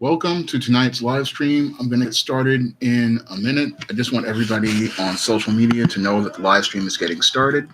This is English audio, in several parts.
Welcome to tonight's live stream. I'm going to get started in a minute. I just want everybody on social media to know that the live stream is getting started.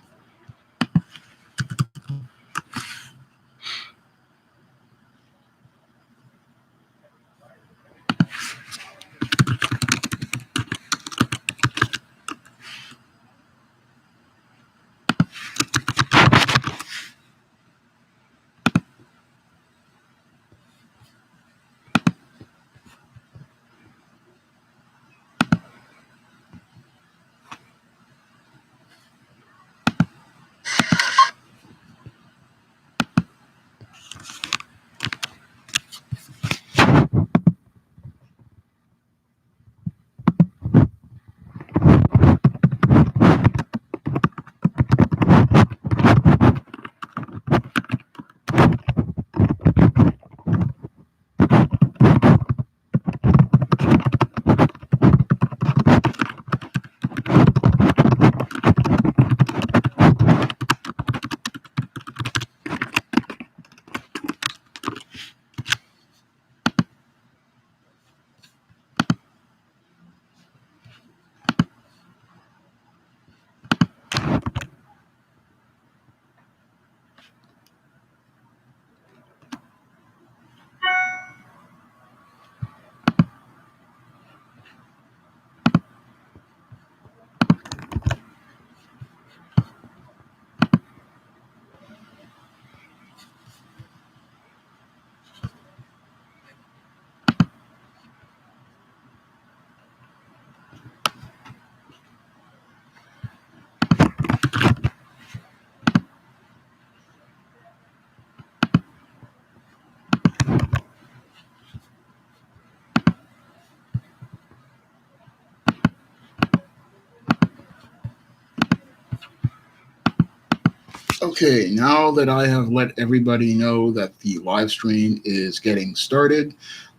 Okay, now that I have let everybody know that the live stream is getting started,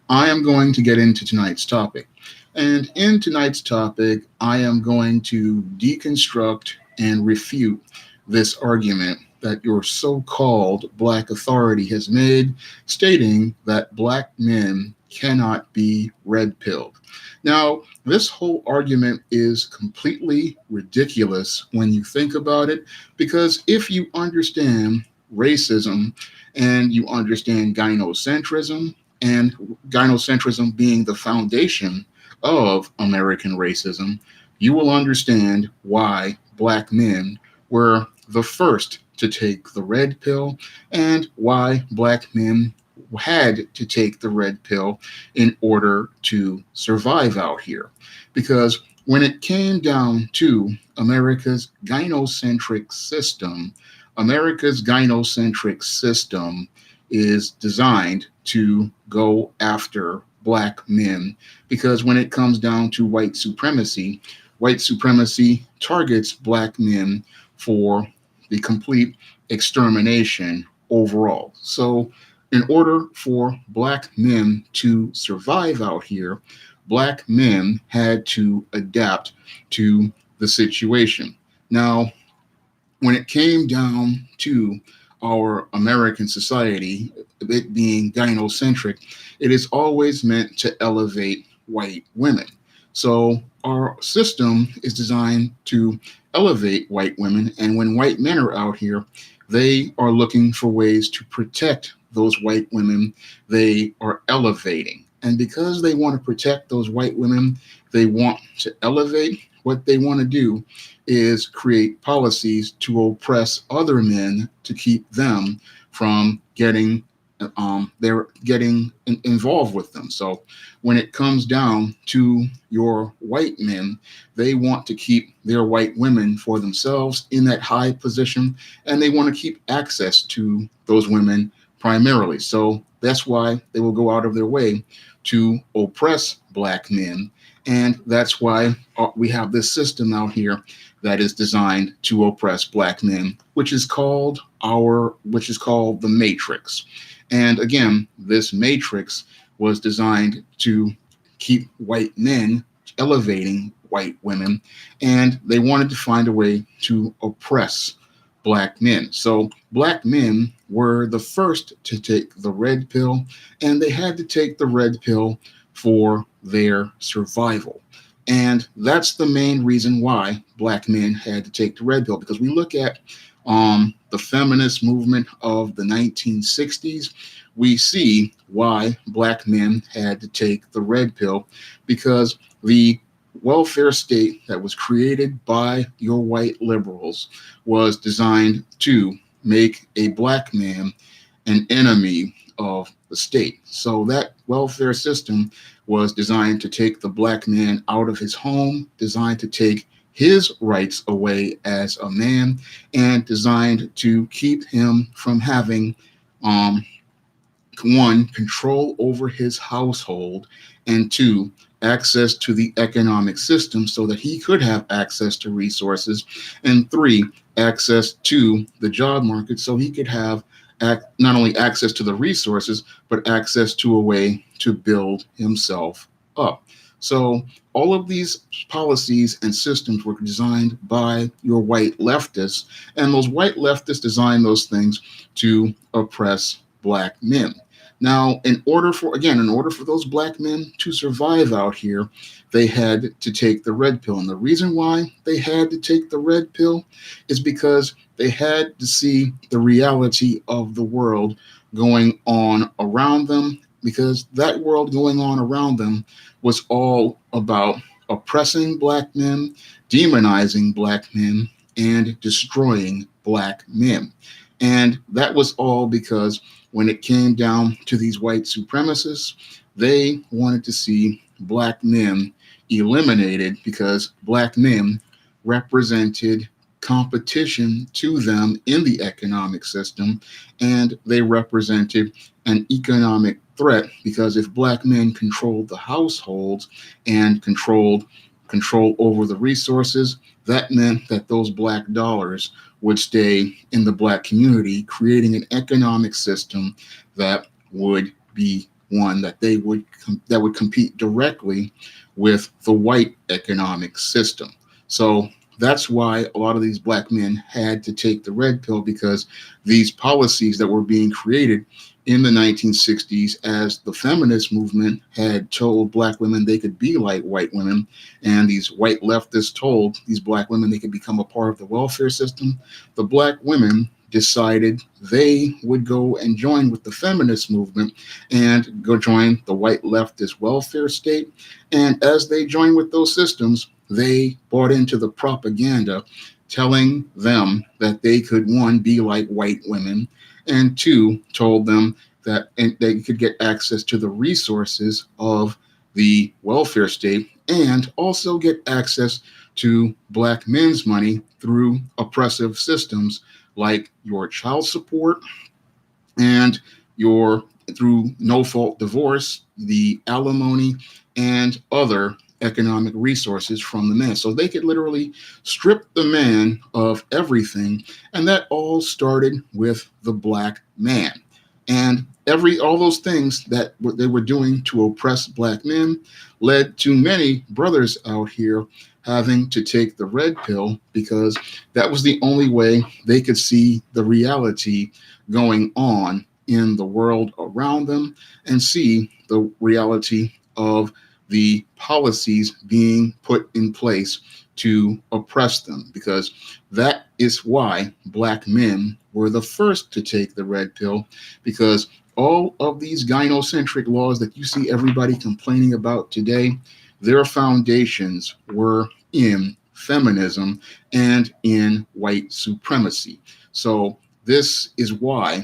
I am going to get into tonight's topic. And in tonight's topic, I am going to deconstruct and refute this argument that your so called Black authority has made, stating that Black men cannot be red pilled. Now, this whole argument is completely ridiculous when you think about it, because if you understand racism and you understand gynocentrism, and gynocentrism being the foundation of American racism, you will understand why Black men were the first to take the red pill and why Black men had to take the red pill in order to survive out here. Because when it came down to America's gynocentric system is designed to go after Black men, because when it comes down to white supremacy targets Black men for the complete extermination overall. So in order for Black men to survive out here, Black men had to adapt to the situation. Now, when it came down to our American society, it being gynocentric, it is always meant to elevate white women. So our system is designed to elevate white women. And when white men are out here, they are looking for ways to protect those white women they are elevating. And because they want to protect those white women they want to elevate, what they want to do is create policies to oppress other men to keep them from they're getting involved with them. So when it comes down to your white men, they want to keep their white women for themselves in that high position, and they want to keep access to those women primarily. So that's why they will go out of their way to oppress Black men. And that's why we have this system out here that is designed to oppress Black men, which is called the Matrix. And again, this Matrix was designed to keep white men elevating white women, and they wanted to find a way to oppress Black men. So Black men were the first to take the red pill, and they had to take the red pill for their survival. And that's the main reason why black men had to take the red pill, because we look at the feminist movement of the 1960s, we see why black men had to take the red pill, because the welfare state that was created by your white liberals was designed to make a black man an enemy of the state. So that welfare system was designed to take the black man out of his home, designed to take his rights away as a man, and designed to keep him from having um, one, control over his household, and two, access to the economic system so that he could have access to resources, and three, access to the job market so he could have not only access to the resources, but access to a way to build himself up. So all of these policies and systems were designed by your white leftists, and those white leftists designed those things to oppress black men. Now, in order for those black men to survive out here, they had to take the red pill. And the reason why they had to take the red pill is because they had to see the reality of the world going on around them, because that world going on around them was all about oppressing black men, demonizing black men, and destroying black men. And that was all because when it came down to these white supremacists, they wanted to see black men eliminated, because black men represented competition to them in the economic system, and they represented an economic threat, because if black men controlled the households and control over the resources, that meant that those black dollars would stay in the black community, creating an economic system that would be one that would compete directly with the white economic system. So that's why a lot of these black men had to take the red pill, because these policies that were being created in the 1960s, as the feminist movement had told black women they could be like white women, and these white leftists told these black women they could become a part of the welfare system, the black women decided they would go and join with the feminist movement and go join the white leftist welfare state. And as they joined with those systems, they bought into the propaganda telling them that they could, one, be like white women, and two, told them that they could get access to the resources of the welfare state, and also get access to black men's money through oppressive systems like your child support and your through no fault divorce, the alimony, and other economic resources from the man. So they could literally strip the man of everything. And that all started with the black man. And all those things that they were doing to oppress black men led to many brothers out here having to take the red pill, because that was the only way they could see the reality going on in the world around them, and see the reality of the policies being put in place to oppress them, because that is why black men were the first to take the red pill, because all of these gynocentric laws that you see everybody complaining about today, their foundations were in feminism and in white supremacy. So this is why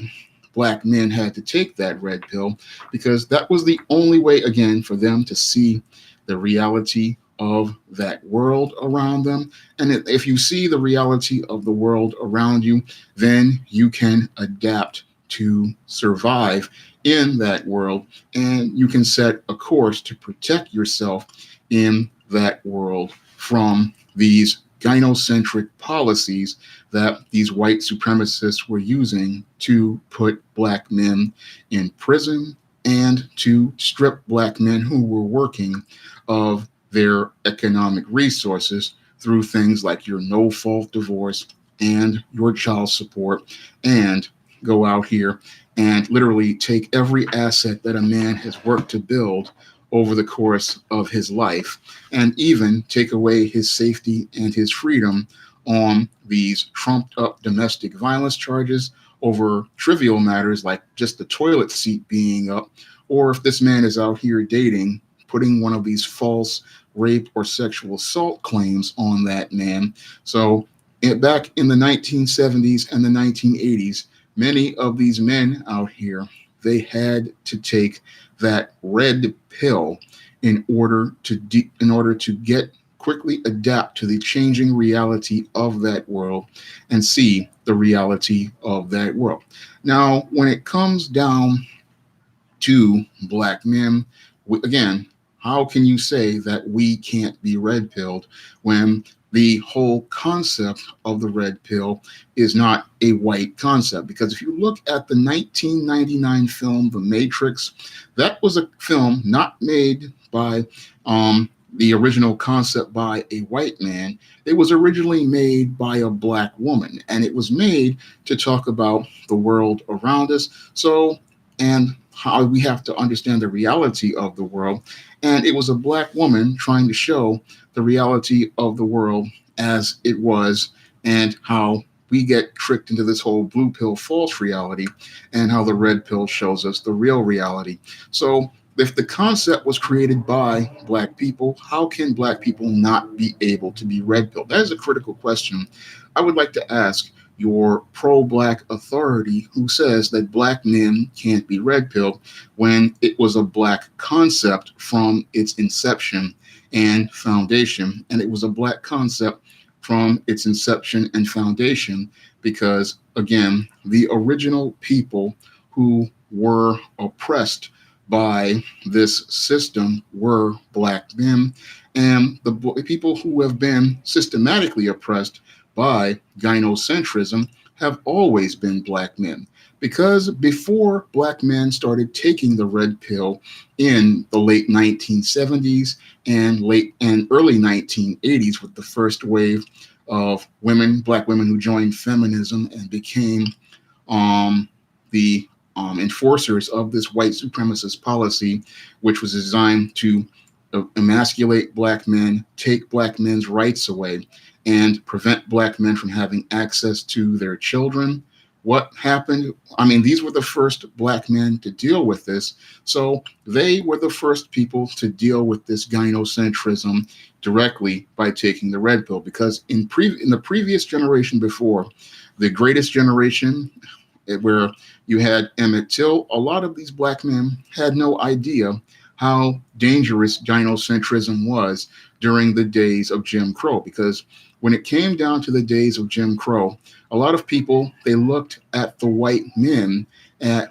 black men had to take that red pill, because that was the only way, again, for them to see the reality of that world around them. And if you see the reality of the world around you, then you can adapt to survive in that world, and you can set a course to protect yourself in that world from these gynocentric policies that these white supremacists were using to put black men in prison and to strip black men who were working of their economic resources through things like your no-fault divorce and your child support and go out here and literally take every asset that a man has worked to build over the course of his life, and even take away his safety and his freedom on these trumped up domestic violence charges over trivial matters like just the toilet seat being up, or if this man is out here dating, putting one of these false rape or sexual assault claims on that man. So back in the 1970s and the 1980s, many of these men out here, they had to take that red pill in order to get quickly adapt to the changing reality of that world and see the reality of that world. Now, when it comes down to black men, again, how can you say that we can't be red pilled when the whole concept of the red pill is not a white concept? Because if you look at the 1999 film The Matrix, that was a film not made by the original concept by a white man. It was originally made by a black woman, and it was made to talk about the world around us. So, and how we have to understand the reality of the world. And it was a black woman trying to show the reality of the world as it was, and how we get tricked into this whole blue pill false reality, and how the red pill shows us the real reality. So if the concept was created by black people, how can black people not be able to be red pilled? That is a critical question I would like to ask your pro-black authority who says that black men can't be red pilled when it was a black concept from its inception and foundation. And it was a black concept from its inception and foundation because, again, the original people who were oppressed by this system were black men, and the people who have been systematically oppressed by gynocentrism have always been black men. Because before black men started taking the red pill in the late 1970s and early 1980s with the first wave of black women who joined feminism and became the enforcers of this white supremacist policy, which was designed to emasculate black men, take black men's rights away, and prevent black men from having access to their children. What happened? I mean, these were the first black men to deal with this. So they were the first people to deal with this gynocentrism directly by taking the red pill. Because in the previous generation before, the greatest generation, where you had Emmett Till, a lot of these black men had no idea how dangerous gynocentrism was during the days of Jim Crow. Because when it came down to the days of Jim Crow, a lot of people, they looked at the white men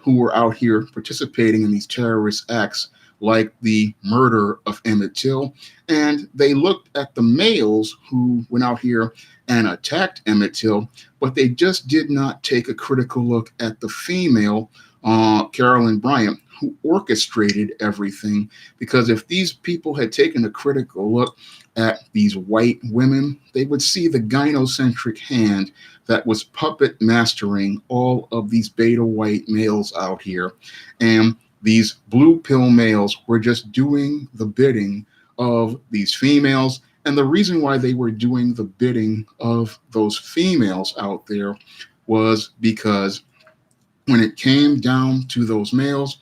who were out here participating in these terrorist acts like the murder of Emmett Till, and they looked at the males who went out here and attacked Emmett Till, but they just did not take a critical look at the female, Carolyn Bryant, who orchestrated everything. Because if these people had taken a critical look at these white women, they would see the gynocentric hand that was puppet mastering all of these beta white males out here. And these blue pill males were just doing the bidding of these females. And the reason why they were doing the bidding of those females out there was because when it came down to those males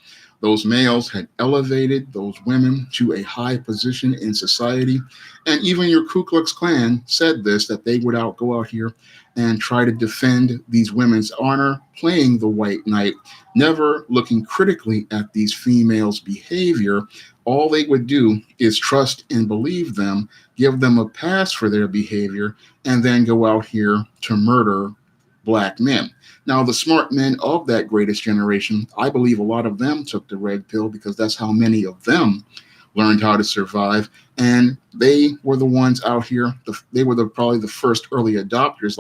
had elevated those women to a high position in society. And even your Ku Klux Klan said this, that they would go out here and try to defend these women's honor, playing the white knight, never looking critically at these females' behavior. All they would do is trust and believe them, give them a pass for their behavior, and then go out here to murder black men. Now, the smart men of that greatest generation, I believe a lot of them took the red pill because that's how many of them learned how to survive. And they were the ones out here. They were probably the first early adopters,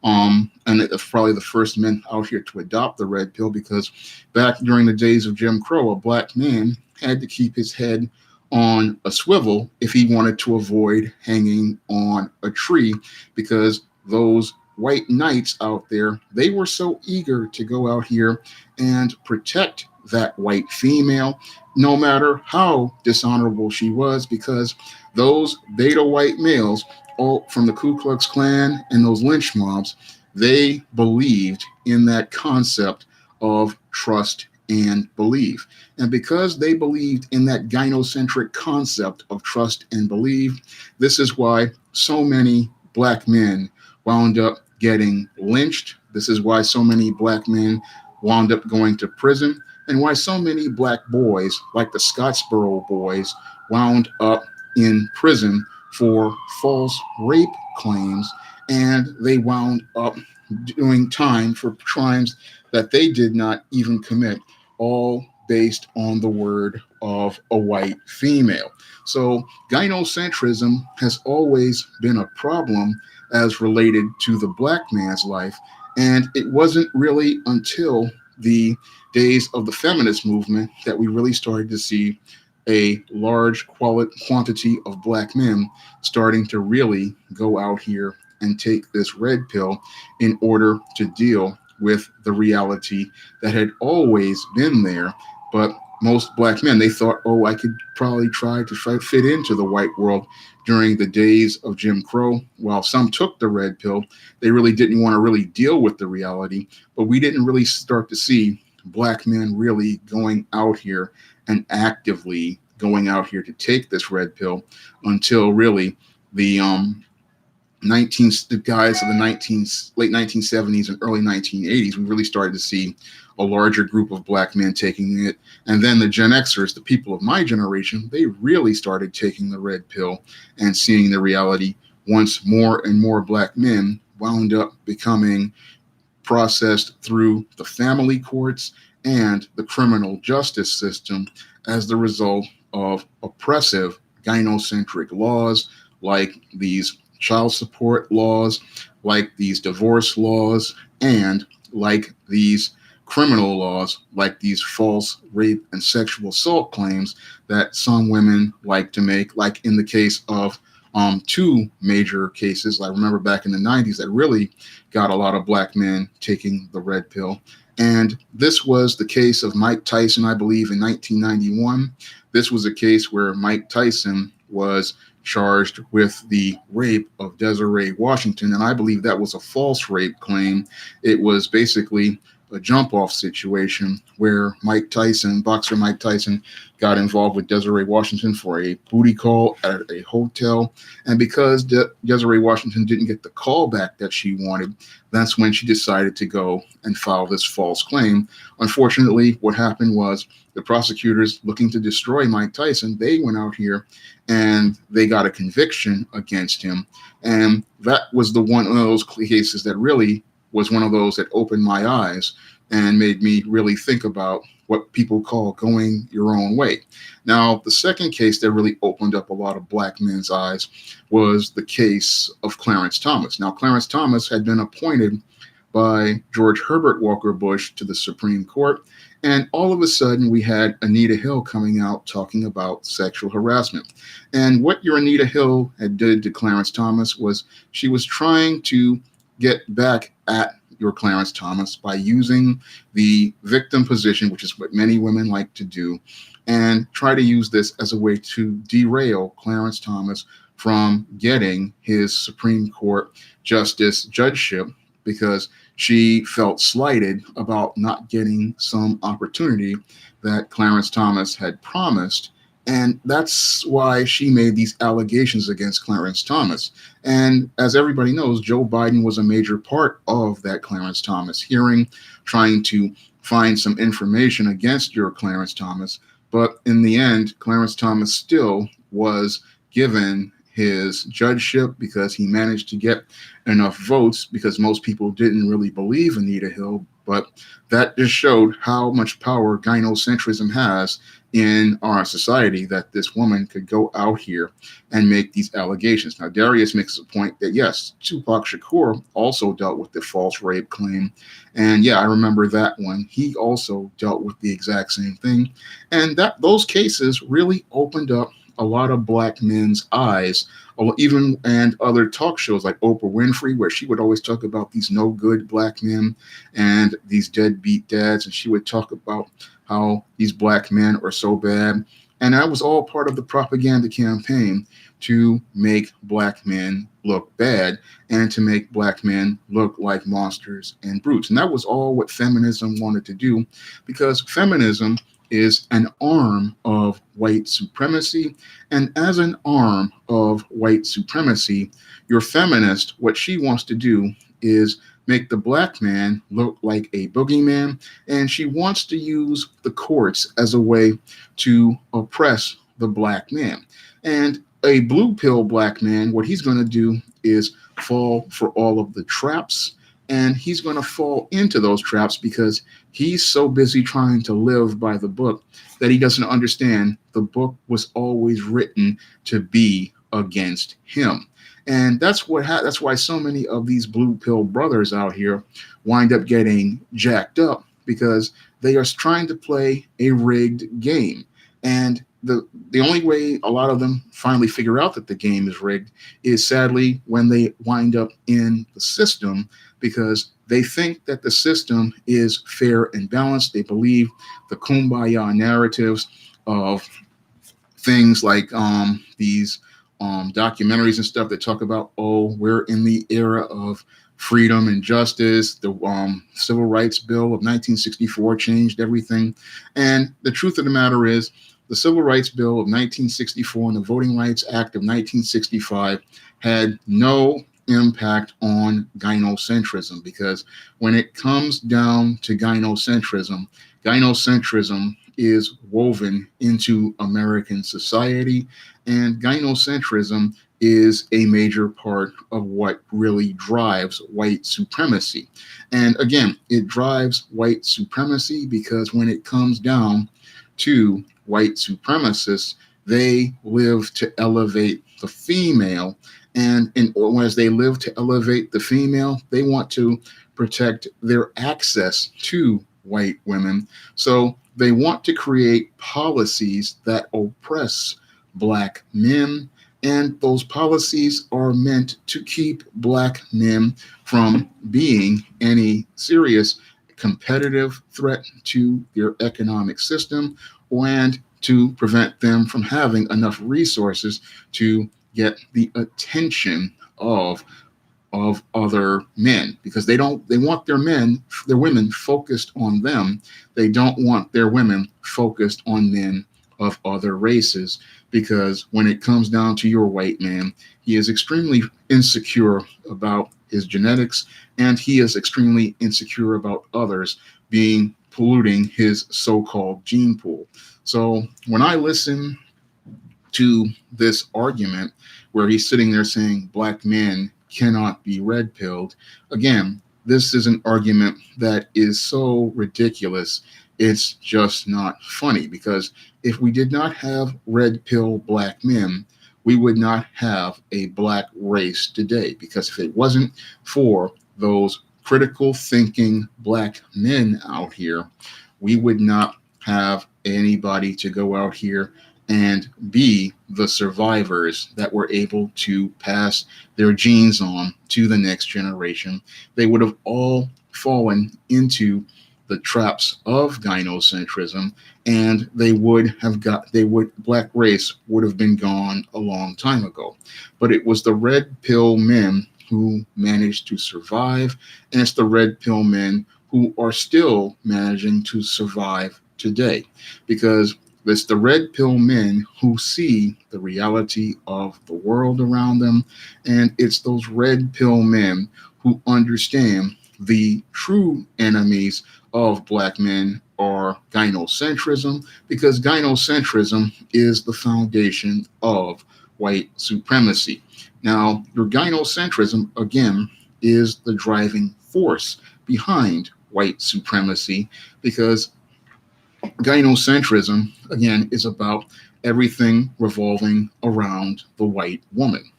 and probably the first men out here to adopt the red pill, because back during the days of Jim Crow, a black man had to keep his head on a swivel if he wanted to avoid hanging on a tree, because those white knights out there, they were so eager to go out here and protect that white female, no matter how dishonorable she was, because those beta white males, all from the Ku Klux Klan and those lynch mobs, they believed in that concept of trust and believe. And because they believed in that gynocentric concept of trust and believe, this is why so many black men wound up getting lynched. This is why so many black men wound up going to prison, and why so many black boys, like the Scottsboro boys, wound up in prison for false rape claims, and they wound up doing time for crimes that they did not even commit, all based on the word of a white female. So gynocentrism has always been a problem as related to the black man's life. And it wasn't really until the days of the feminist movement that we really started to see a large quantity of black men starting to really go out here and take this red pill in order to deal with the reality that had always been there. But most black men, they thought, oh, I could probably try to fit into the white world during the days of Jim Crow. While some took the red pill, they really didn't want to really deal with the reality. But we didn't really start to see black men really going out here and actively going out here to take this red pill until really the 19 the guys of the late 1970s and early 1980s. We really started to see a larger group of black men taking it. And then the Gen Xers, the people of my generation, they really started taking the red pill and seeing the reality once more and more black men wound up becoming processed through the family courts and the criminal justice system as the result of oppressive gynocentric laws like these child support laws, like these divorce laws, and like these criminal laws, like these false rape and sexual assault claims that some women like to make, like in the case of two major cases I remember back in the 90s that really got a lot of black men taking the red pill. And this was the case of Mike Tyson, I believe, in 1991. This was a case where Mike Tyson was charged with the rape of Desiree Washington, and I believe that was a false rape claim. It was basically a jump-off situation where boxer Mike Tyson, got involved with Desiree Washington for a booty call at a hotel. And because Desiree Washington didn't get the call back that she wanted, that's when she decided to go and file this false claim. Unfortunately, what happened was the prosecutors, looking to destroy Mike Tyson, they went out here and they got a conviction against him. And that was one of those cases that really was one of those that opened my eyes and made me really think about what people call going your own way. Now, the second case that really opened up a lot of black men's eyes was the case of Clarence Thomas. Now, Clarence Thomas had been appointed by George Herbert Walker Bush to the Supreme Court, and all of a sudden we had Anita Hill coming out talking about sexual harassment. And what your Anita Hill had did to Clarence Thomas was she was trying to get back at your Clarence Thomas by using the victim position, which is what many women like to do, and try to use this as a way to derail Clarence Thomas from getting his Supreme Court justice judgeship, because she felt slighted about not getting some opportunity that Clarence Thomas had promised. And that's why she made these allegations against Clarence Thomas. And as everybody knows, Joe Biden was a major part of that Clarence Thomas hearing, trying to find some information against your Clarence Thomas. But in the end, Clarence Thomas still was given his judgeship because he managed to get enough votes, because most people didn't really believe Anita Hill. But that just showed how much power gynocentrism has in our society, that this woman could go out here and make these allegations. Now, Darius makes a point that, yes, Tupac Shakur also dealt with the false rape claim. And yeah, I remember that one. He also dealt with the exact same thing. And those cases really opened up a lot of black men's eyes, even and other talk shows like Oprah Winfrey, where she would always talk about these no good black men and these deadbeat dads, and she would talk about how these black men are so bad. And that was all part of the propaganda campaign to make black men look bad and to make black men look like monsters and brutes. And that was all what feminism wanted to do, because feminism is an arm of white supremacy. And as an arm of white supremacy, your feminist, what she wants to do is make the black man look like a boogeyman. And she wants to use the courts as a way to oppress the black man. And a blue pill black man, what he's going to do is fall for all of the traps, and he's going to fall into those traps because he's so busy trying to live by the book that he doesn't understand the book was always written to be against him. And that's why so many of these blue pill brothers out here wind up getting jacked up, because they are trying to play a rigged game. And the only way a lot of them finally figure out that the game is rigged is sadly when they wind up in the system, because they think that the system is fair and balanced. They believe the kumbaya narratives of things like these documentaries and stuff that talk about, oh, we're in the era of freedom and justice. The Civil Rights Bill of 1964 changed everything. And the truth of the matter is, the Civil Rights Bill of 1964 and the Voting Rights Act of 1965 had no impact on gynocentrism, because when it comes down to gynocentrism is woven into American society, and gynocentrism is a major part of what really drives white supremacy. And again, it drives white supremacy because when it comes down to white supremacists, they live to elevate the female. And as they live to elevate the female, they want to protect their access to white women. So they want to create policies that oppress black men. And those policies are meant to keep black men from being any serious competitive threat to their economic system, and to prevent them from having enough resources to get the attention of other men, because they want their women focused on them. They don't want their women focused on men of other races, because when it comes down to your white man, he is extremely insecure about his genetics, and he is extremely insecure about others being polluting his so-called gene pool. So when I listen to this argument where he's sitting there saying black men cannot be red pilled, again, this is an argument that is so ridiculous. It's just not funny, because if we did not have red pill black men, we would not have a black race today. Because if it wasn't for those critical thinking black men out here, we would not have anybody to go out here and be the survivors that were able to pass their genes on to the next generation. They would have all fallen into the traps of gynocentrism, and black race would have been gone a long time ago. But it was the red pill men who managed to survive, and it's the red pill men who are still managing to survive today, because it's the red pill men who see the reality of the world around them, and it's those red pill men who understand the true enemies of black men are gynocentrism, because gynocentrism is the foundation of white supremacy. Now, your gynocentrism, again, is the driving force behind white supremacy, because gynocentrism, again, is about everything revolving around the white woman.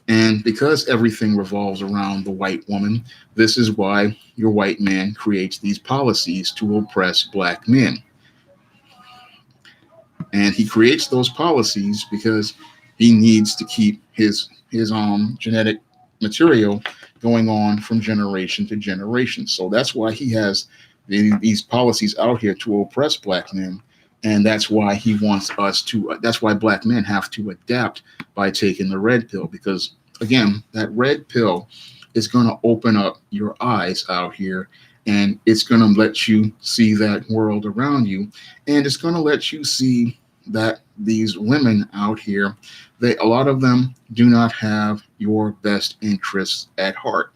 And because everything revolves around the white woman, this is why your white man creates these policies to oppress black men. And he creates those policies because he needs to keep his genetic material going on from generation to generation. So that's why he has these policies out here to oppress black men. And that's why he wants us to, that's why black men have to adapt by taking the red pill. Because again, that red pill is going to open up your eyes out here, and it's going to let you see that world around you. And it's going to let you see that these women out here, they, a lot of them do not have your best interests at heart.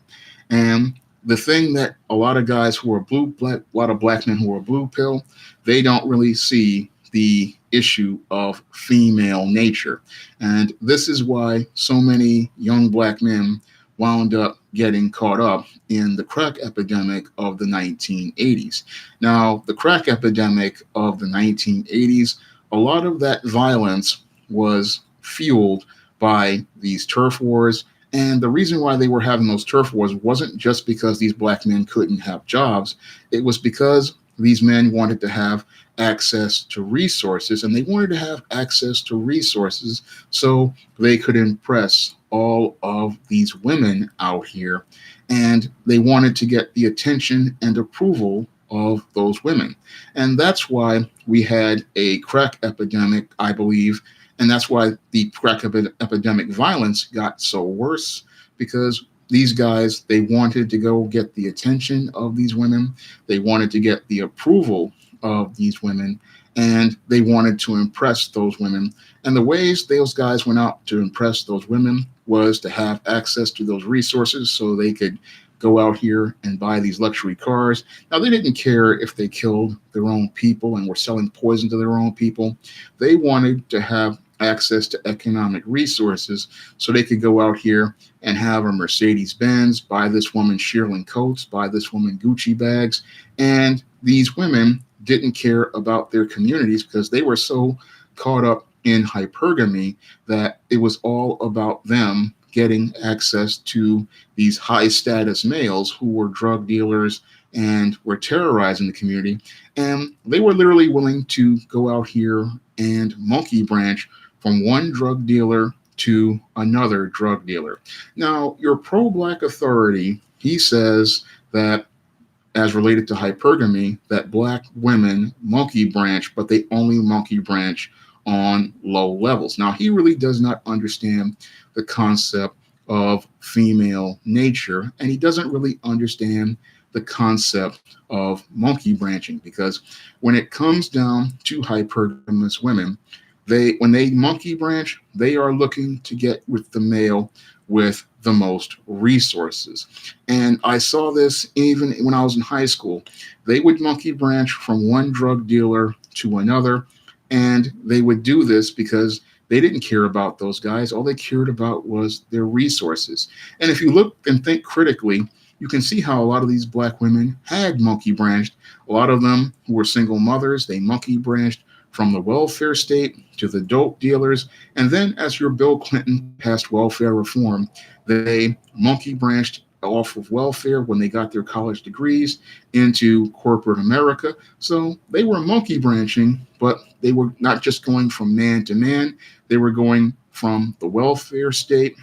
And the thing that a lot of guys who are a lot of black men who are blue pill, they don't really see the issue of female nature. And this is why so many young black men wound up getting caught up in the crack epidemic of the 1980s. Now, the crack epidemic of the 1980s, a lot of that violence was fueled by these turf wars. And the reason why they were having those turf wars wasn't just because these black men couldn't have jobs. It was because these men wanted to have access to resources, and they wanted to have access to resources so they could impress all of these women out here. And they wanted to get the attention and approval of those women. And that's why we had a crack epidemic, I believe. And that's why the crack epidemic violence got so worse, because these guys, they wanted to go get the attention of these women. They wanted to get the approval of these women, and they wanted to impress those women. And the ways those guys went out to impress those women was to have access to those resources so they could go out here and buy these luxury cars. Now, they didn't care if they killed their own people and were selling poison to their own people. They wanted to have access to economic resources so they could go out here and have a Mercedes Benz, buy this woman shearling coats, buy this woman Gucci bags. And these women didn't care about their communities because they were so caught up in hypergamy that it was all about them getting access to these high status males who were drug dealers and were terrorizing the community. And they were literally willing to go out here and monkey branch from one drug dealer to another drug dealer. Now, your pro-black authority, he says that as related to hypergamy, that black women monkey branch, but they only monkey branch on low levels. Now, he really does not understand the concept of female nature, and he doesn't really understand the concept of monkey branching, because when it comes down to hypergamous women, when they monkey branch, they are looking to get with the male with the most resources. And I saw this even when I was in high school. They would monkey branch from one drug dealer to another, and they would do this because they didn't care about those guys. All they cared about was their resources. And if you look and think critically, you can see how a lot of these black women had monkey branched. A lot of them who were single mothers, they monkey branched from the welfare state to the dope dealers. And then as your Bill Clinton passed welfare reform, they monkey branched off of welfare when they got their college degrees into corporate America. So they were monkey branching, but they were not just going from man to man. They were going from the welfare state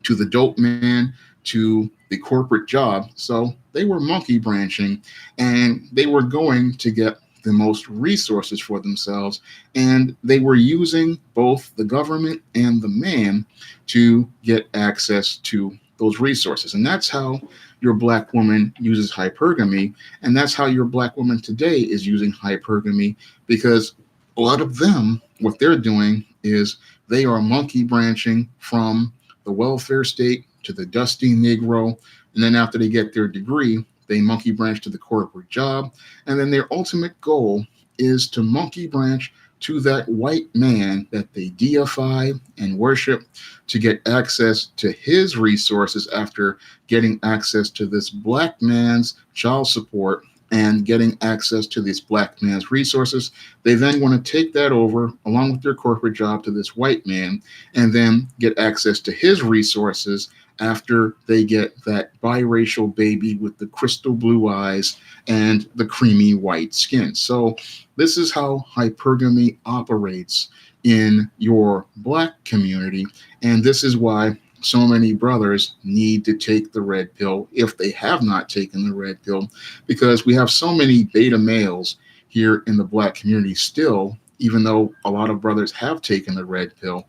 to the dope man to the corporate job. So they were monkey branching, and they were going to get the most resources for themselves. And they were using both the government and the man to get access to those resources. And that's how your black woman uses hypergamy. And that's how your black woman today is using hypergamy, because a lot of them, what they're doing is they are monkey branching from the welfare state to the dusty Negro. And then after they get their degree, they monkey branch to the corporate job. And then their ultimate goal is to monkey branch to that white man that they deify and worship, to get access to his resources after getting access to this black man's child support and getting access to this black man's resources. They then want to take that over along with their corporate job to this white man and then get access to his resources after they get that biracial baby with the crystal blue eyes and the creamy white skin. So, this is how hypergamy operates in your black community. And this is why so many brothers need to take the red pill if they have not taken the red pill, because we have so many beta males here in the black community still, even though a lot of brothers have taken the red pill.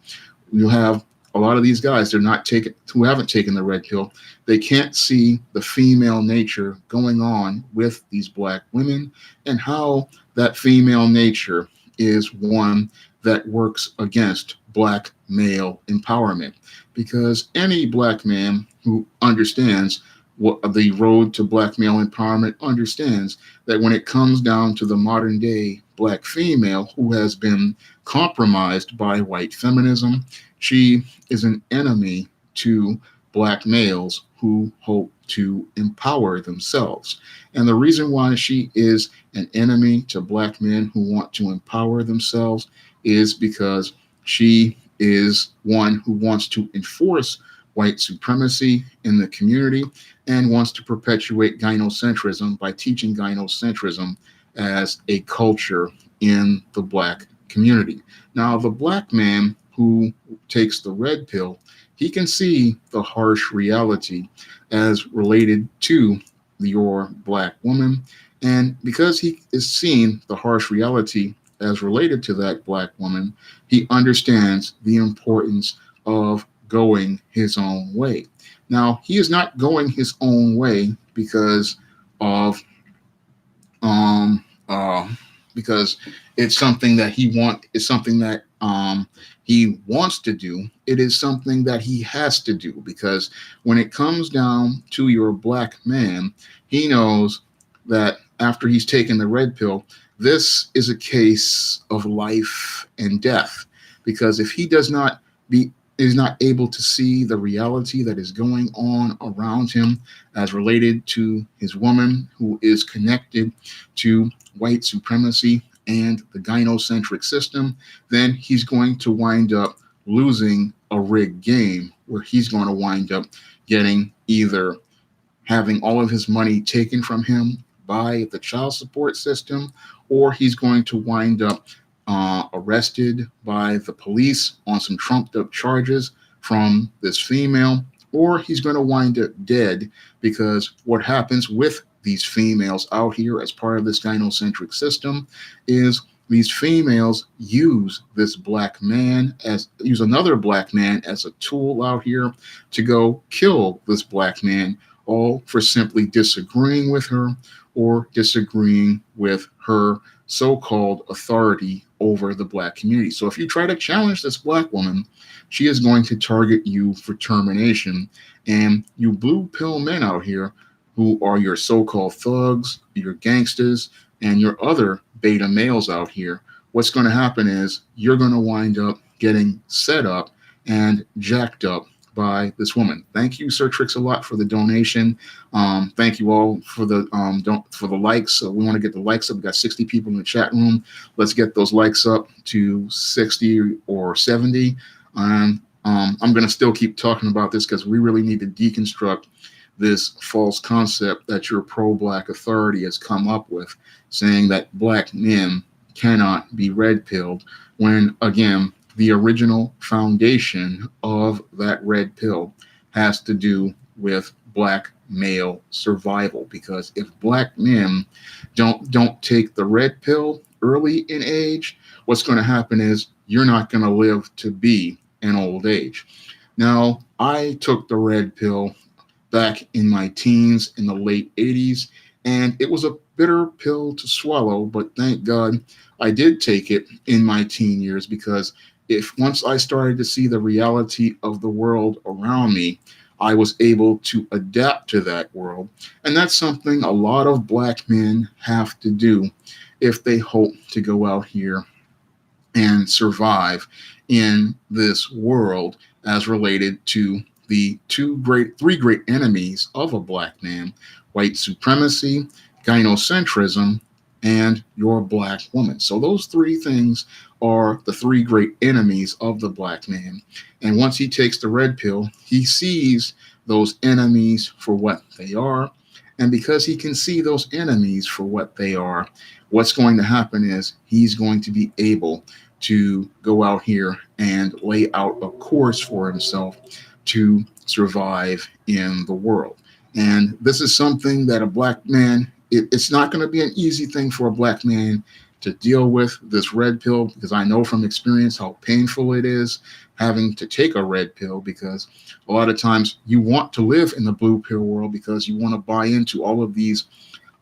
You have a lot of these guys, they're not taking, who haven't taken the red pill. They can't see the female nature going on with these black women, and how that female nature is one that works against black male empowerment. Because any black man who understands what the road to black male empowerment understands that when it comes down to the modern day black female who has been compromised by white feminism, she is an enemy to black males who hope to empower themselves. And the reason why she is an enemy to black men who want to empower themselves is because she is one who wants to enforce white supremacy in the community and wants to perpetuate gynocentrism by teaching gynocentrism as a culture in the black community. Now, the black man who takes the red pill, he can see the harsh reality as related to your black woman. And because he is seeing the harsh reality as related to that black woman, he understands the importance of going his own way. Now, he is not going his own way of um uh because it's something that he wants to do. It is something that he has to do, because when it comes down to your black man, he knows that after he's taken the red pill, this is a case of life and death. Because if he does not be is not able to see the reality that is going on around him as related to his woman who is connected to white supremacy and the gynocentric system, then he's going to wind up losing a rigged game where he's going to wind up getting either having all of his money taken from him by the child support system, or he's going to wind up arrested by the police on some trumped up charges from this female, or he's going to wind up dead, because what happens with these females out here as part of this gynocentric system is these females use another black man as a tool out here to go kill this black man, all for simply disagreeing with her or disagreeing with her so-called authority over the black community. So if you try to challenge this black woman, she is going to target you for termination. And you blue pill men out here who are your so-called thugs, your gangsters, and your other beta males out here, what's going to happen is you're going to wind up getting set up and jacked up by this woman. Thank you, Sir Tricks, a lot for the donation. Thank you all for the likes. So we want to get the likes up. We got 60 people in the chat room. Let's get those likes up to 60 or 70. And I'm going to still keep talking about this because we really need to deconstruct this false concept that your pro-black authority has come up with, saying that black men cannot be red pilled, when again the original foundation of that red pill has to do with black male survival. Because if black men don't take the red pill early in age, what's going to happen is you're not going to live to be an old age. Now, I took the red pill back in my teens in the late 80s, and it was a bitter pill to swallow, but thank God I did take it in my teen years, because if once I started to see the reality of the world around me, I was able to adapt to that world. And that's something a lot of black men have to do if they hope to go out here and survive in this world as related to the three great enemies of a black man: white supremacy, gynocentrism, and your black woman. So those three things are the three great enemies of the black man. And once he takes the red pill, he sees those enemies for what they are. And because he can see those enemies for what they are, what's going to happen is he's going to be able to go out here and lay out a course for himself to survive in the world. And this is something that a black man, it's not going to be an easy thing for a black man to deal with, this red pill, because I know from experience how painful it is having to take a red pill, because a lot of times you want to live in the blue pill world because you want to buy into all of these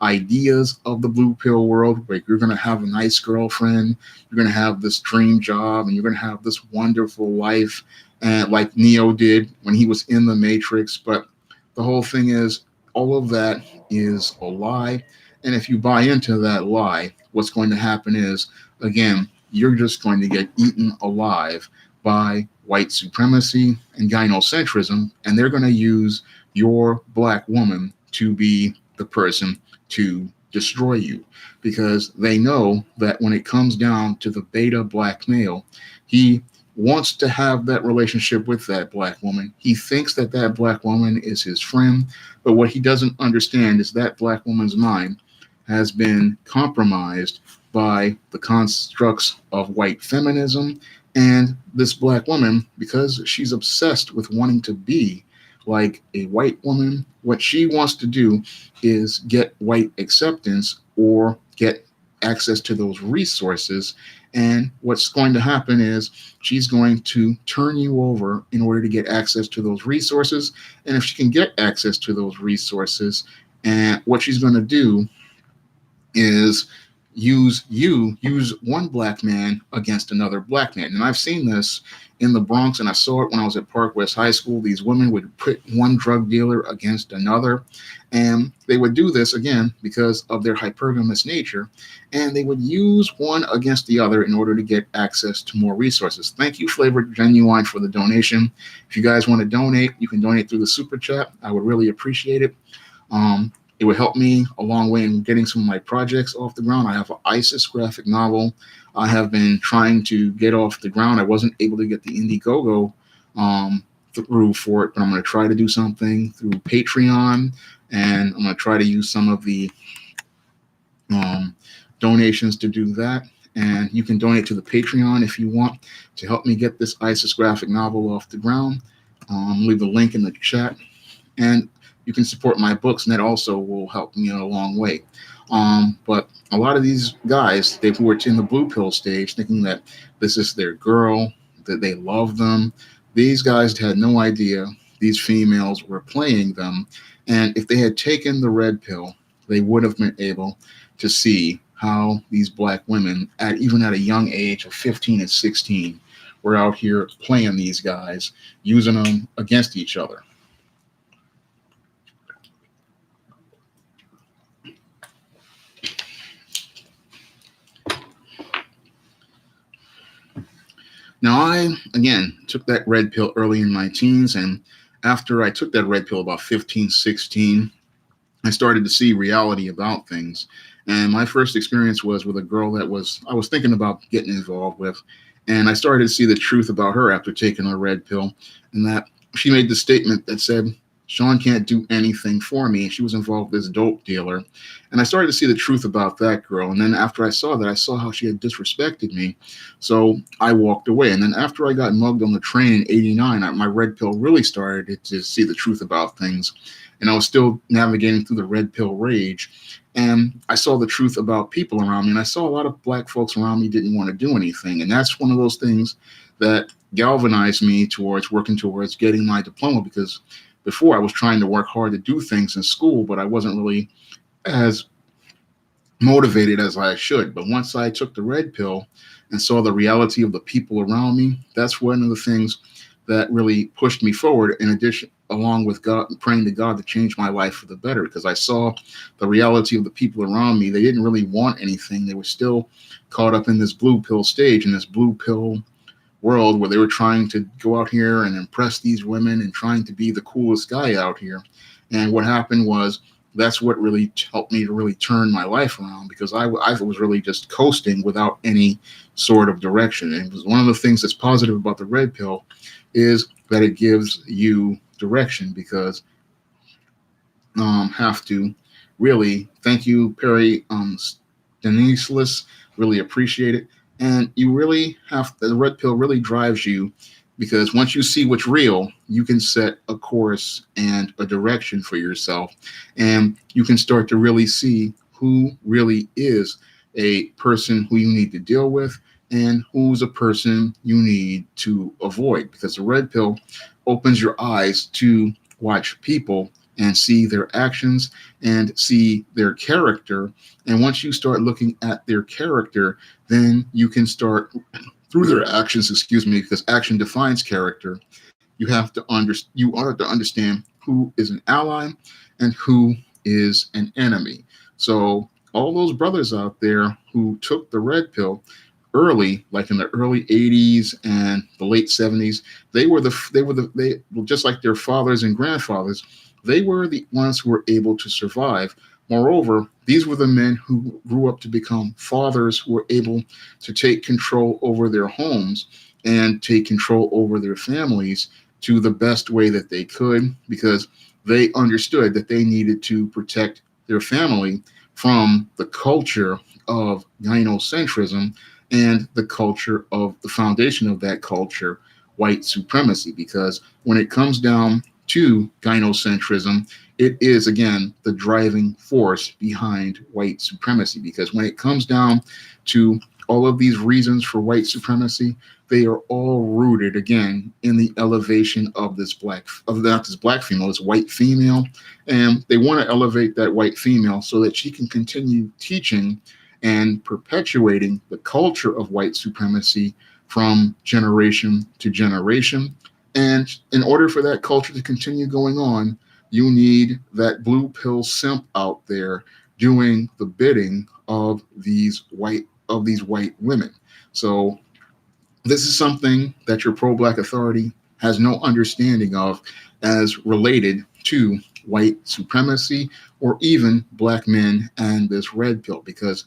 ideas of the blue pill world, where you're going to have a nice girlfriend, you're going to have this dream job, and you're going to have this wonderful life, and like Neo did when he was in the Matrix. But the whole thing is, all of that is a lie. And if you buy into that lie, what's going to happen is, again, you're just going to get eaten alive by white supremacy and gynocentrism, and they're going to use your black woman to be the person to destroy you, because they know that when it comes down to the beta black male, he wants to have that relationship with that black woman. He thinks that that black woman is his friend, but what he doesn't understand is that black woman's mind has been compromised by the constructs of white feminism. And this black woman, because she's obsessed with wanting to be like a white woman, what she wants to do is get white acceptance or get access to those resources. And what's going to happen is she's going to turn you over in order to get access to those resources. And if she can get access to those resources, and what she's going to do is use one black man against another black man. And I've seen this in the Bronx, and I saw it when I was at Park West High School. These women would put one drug dealer against another, and they would do this again because of their hypergamous nature, and they would use one against the other in order to get access to more resources. Thank you, Flavored Genuine, for the donation. If you guys want to donate, you can donate through the super chat. I would really appreciate it. It would help me a long way in getting some of my projects off the ground. I have an ISIS graphic novel I have been trying to get off the ground. I wasn't able to get the Indiegogo through for it, but I'm going to try to do something through Patreon, and I'm going to try to use some of the donations to do that. And you can donate to the Patreon if you want to help me get this ISIS graphic novel off the ground. Leave the link in the chat. And you can support my books, and that also will help me a long way. But a lot of these guys, who were in the blue pill stage, thinking that this is their girl, that they love them, these guys had no idea these females were playing them. And if they had taken the red pill, they would have been able to see how these black women, even at a young age of 15 and 16, were out here playing these guys, using them against each other. Now, I, again, took that red pill early in my teens, and after I took that red pill about 15, 16, I started to see reality about things. And my first experience was with a girl that I was thinking about getting involved with, and I started to see the truth about her after taking a red pill, and that she made the statement that said, Sean can't do anything for me. She was involved with this dope dealer. And I started to see the truth about that girl. And then after I saw that, I saw how she had disrespected me. So I walked away. And then after I got mugged on the train in 89, my red pill really started to see the truth about things. And I was still navigating through the red pill rage. And I saw the truth about people around me. And I saw a lot of black folks around me didn't want to do anything. And that's one of those things that galvanized me towards working towards getting my diploma, because before I was trying to work hard to do things in school, but I wasn't really as motivated as I should. But once I took the red pill and saw the reality of the people around me, that's one of the things that really pushed me forward, in addition, along with God, praying to God to change my life for the better, because I saw the reality of the people around me. They didn't really want anything. They were still caught up in this blue pill stage, in this blue pill world, where they were trying to go out here and impress these women and trying to be the coolest guy out here. And what happened was, that's what really helped me to really turn my life around, because I was really just coasting without any sort of direction. And it was one of the things that's positive about the red pill is that it gives you direction, because have to really thank you, Perry Deniselis. Really appreciate it. And you really have the red pill really drives you, because once you see what's real, you can set a course and a direction for yourself, and you can start to really see who really is a person who you need to deal with and who's a person you need to avoid, because the red pill opens your eyes to watch people and see their actions and see their character. And once you start looking at their character, then you can start through their actions, excuse me, because action defines character. You are to understand who is an ally and who is an enemy. So all those brothers out there who took the red pill early, like in the early 80s and the late 70s, they well, just like their fathers and grandfathers, they were the ones who were able to survive. Moreover, these were the men who grew up to become fathers who were able to take control over their homes and take control over their families to the best way that they could, because they understood that they needed to protect their family from the culture of gynocentrism and the culture of the foundation of that culture, white supremacy. Because when it comes down to gynocentrism, it is again the driving force behind white supremacy. Because when it comes down to all of these reasons for white supremacy, they are all rooted again in the elevation of this not this black female, this white female. And they want to elevate that white female so that she can continue teaching and perpetuating the culture of white supremacy from generation to generation. And in order for that culture to continue going on, you need that blue pill simp out there doing the bidding of these white women. So this is something that your pro-black authority has no understanding of as related to white supremacy or even black men and this red pill, because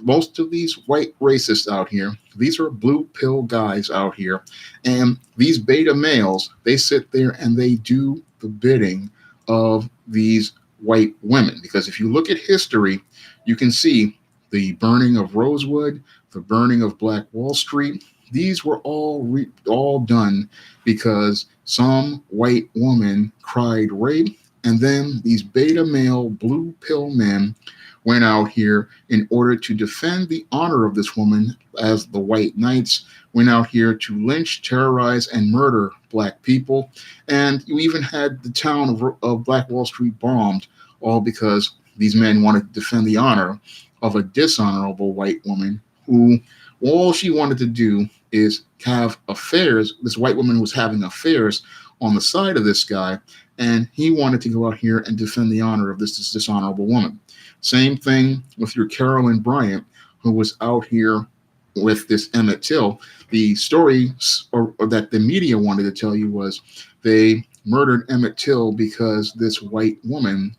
most of these white racists out here, these are blue pill guys out here, and these beta males, they sit there and they do the bidding of these white women. Because if you look at history, you can see the burning of Rosewood, the burning of Black Wall Street. These were all done because some white woman cried rape, and then these beta male blue pill men went out here in order to defend the honor of this woman, as the white knights went out here to lynch, terrorize, and murder black people. And you even had the town of Black Wall Street bombed, all because these men wanted to defend the honor of a dishonorable white woman who all she wanted to do is have affairs. This white woman was having affairs on the side of this guy, and he wanted to go out here and defend the honor of this dishonorable woman. Same thing with your Carolyn Bryant, who was out here with this Emmett Till. The story or that the media wanted to tell you was they murdered Emmett Till because this white woman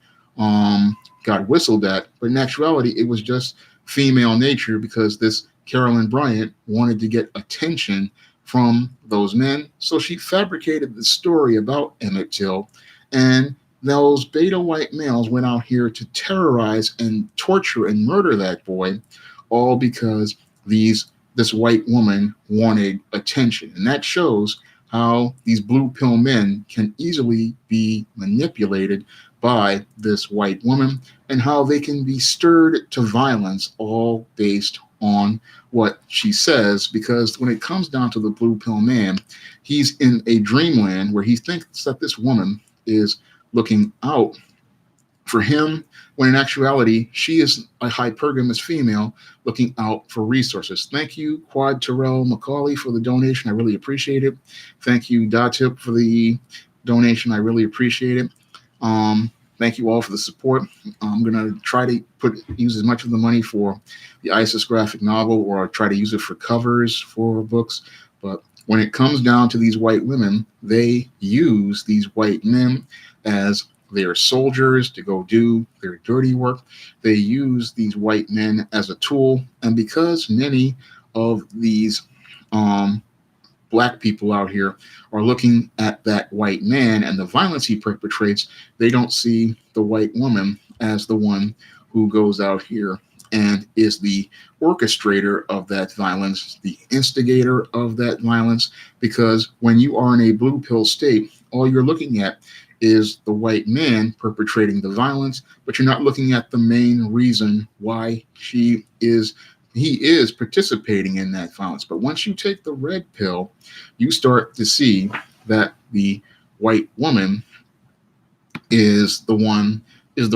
got whistled at. But in actuality, it was just female nature, because this Carolyn Bryant wanted to get attention from those men. So she fabricated the story about Emmett Till, and those beta white males went out here to terrorize and torture and murder that boy, all because this white woman wanted attention. And that shows how these blue pill men can easily be manipulated by this white woman, and how they can be stirred to violence, all based on what she says. Because when it comes down to the blue pill man, he's in a dreamland where he thinks that this woman is looking out for him, when in actuality, she is a hypergamous female looking out for resources. Thank you, Quad Terrell McCauley, for the donation. I really appreciate it. Thank you, Datip, for the donation. I really appreciate it. Thank you all for the support. I'm going to try to use as much of the money for the ISIS graphic novel, or try to use it for covers for books. But when it comes down to these white women, they use these white men as their soldiers to go do their dirty work. They use these white men as a tool. And because many of these black people out here are looking at that white man and the violence he perpetrates, they don't see the white woman as the one who goes out here and is the orchestrator of that violence, the instigator of that violence. Because when you are in a blue pill state, all you're looking at is the white man perpetrating the violence, but you're not looking at the main reason why he is participating in that violence. But once you take the red pill, you start to see that the white woman is the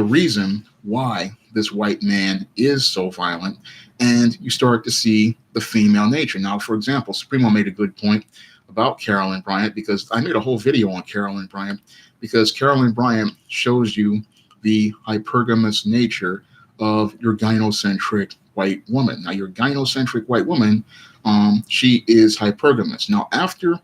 reason why this white man is so violent, and you start to see the female nature. Now, for example, Supremo made a good point about Carolyn Bryant, because I made a whole video on Carolyn Bryant, because Carolyn Bryant shows you the hypergamous nature of your gynocentric white woman. Now, your gynocentric white woman, she is hypergamous. Now, after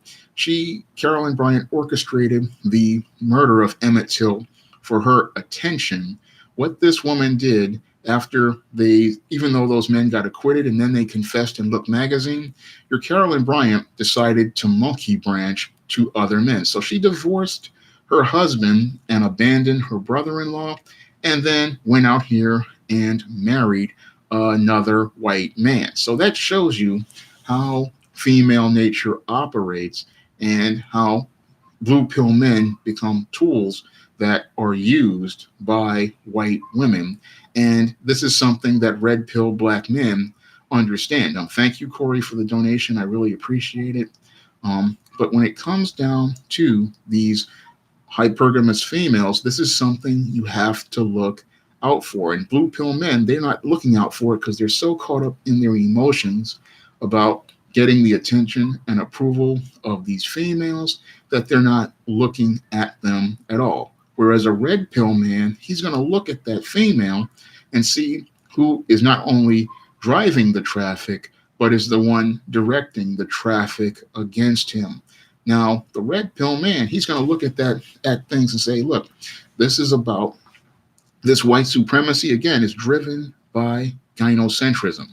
Carolyn Bryant orchestrated the murder of Emmett Till for her attention, what this woman did after even though those men got acquitted and then they confessed in Look magazine, your Carolyn Bryant decided to monkey branch to other men. So she divorced her husband and abandoned her brother-in-law, and then went out here and married another white man. So that shows you how female nature operates and how blue pill men become tools that are used by white women. And this is something that red pill black men understand. Now, thank you, Corey, for the donation. I really appreciate it. But when it comes down to these hypergamous females, this is something you have to look out for. And blue pill men, they're not looking out for it because they're so caught up in their emotions about getting the attention and approval of these females that they're not looking at them at all. Whereas a red pill man, he's going to look at that female and see who is not only driving the traffic, but is the one directing the traffic against him. Now, the red pill man, he's going to look at things and say, look, this is about this white supremacy, again, is driven by gynocentrism.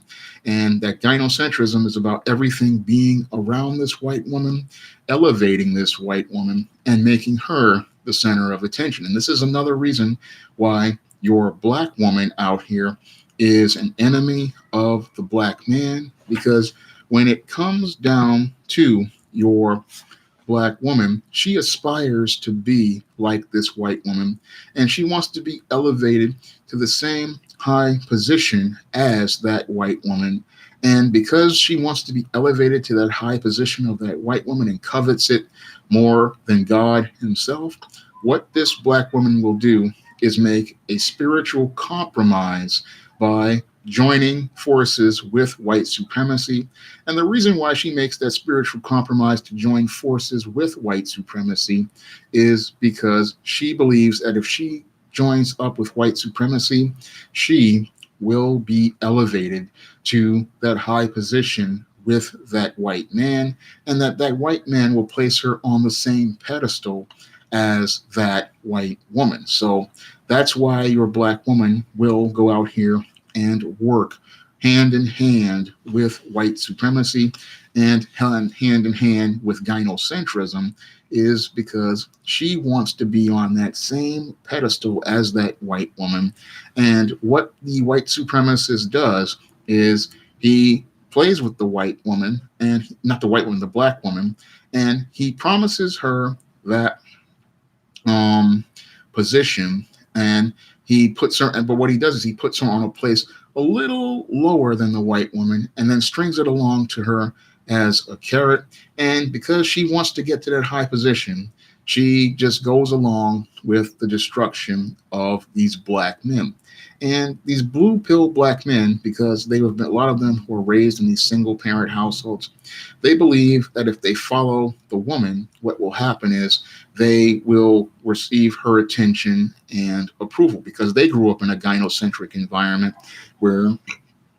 And that gynocentrism is about everything being around this white woman, elevating this white woman, and making her the center of attention. And this is another reason why your black woman out here is an enemy of the black man, because when it comes down to your black woman, she aspires to be like this white woman, and she wants to be elevated to the same high position as that white woman. And because she wants to be elevated to that high position of that white woman and covets it more than God himself, what this black woman will do is make a spiritual compromise by joining forces with white supremacy. And the reason why she makes that spiritual compromise to join forces with white supremacy is because she believes that if she joins up with white supremacy, she will be elevated to that high position with that white man, and that white man will place her on the same pedestal as that white woman. So that's why your black woman will go out here and work hand in hand with white supremacy and hand in hand with gynocentrism, is because she wants to be on that same pedestal as that white woman. And what the white supremacist does is he plays with the white woman, and not the white woman, the black woman, and he promises her that position, and he puts her, but what he does is he puts her on a place a little lower than the white woman, and then strings it along to her as a carrot. And because she wants to get to that high position, she just goes along with the destruction of these black men. And these blue pill black men, because they have been, a lot of them were raised in these single parent households, they believe that if they follow the woman, what will happen is they will receive her attention and approval, because they grew up in a gynocentric environment where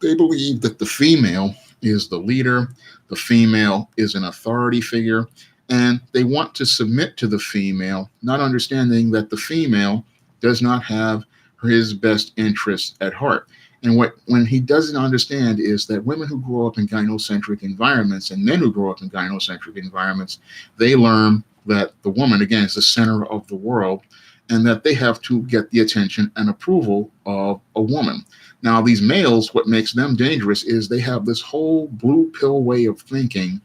they believe that the female is the leader, the female is an authority figure, and they want to submit to the female, not understanding that the female does not have his best interests at heart. And what when he doesn't understand is that women who grow up in gynocentric environments and men who grow up in gynocentric environments, they learn that the woman again is the center of the world, and that they have to get the attention and approval of a woman. Now, these males, what makes them dangerous is they have this whole blue pill way of thinking,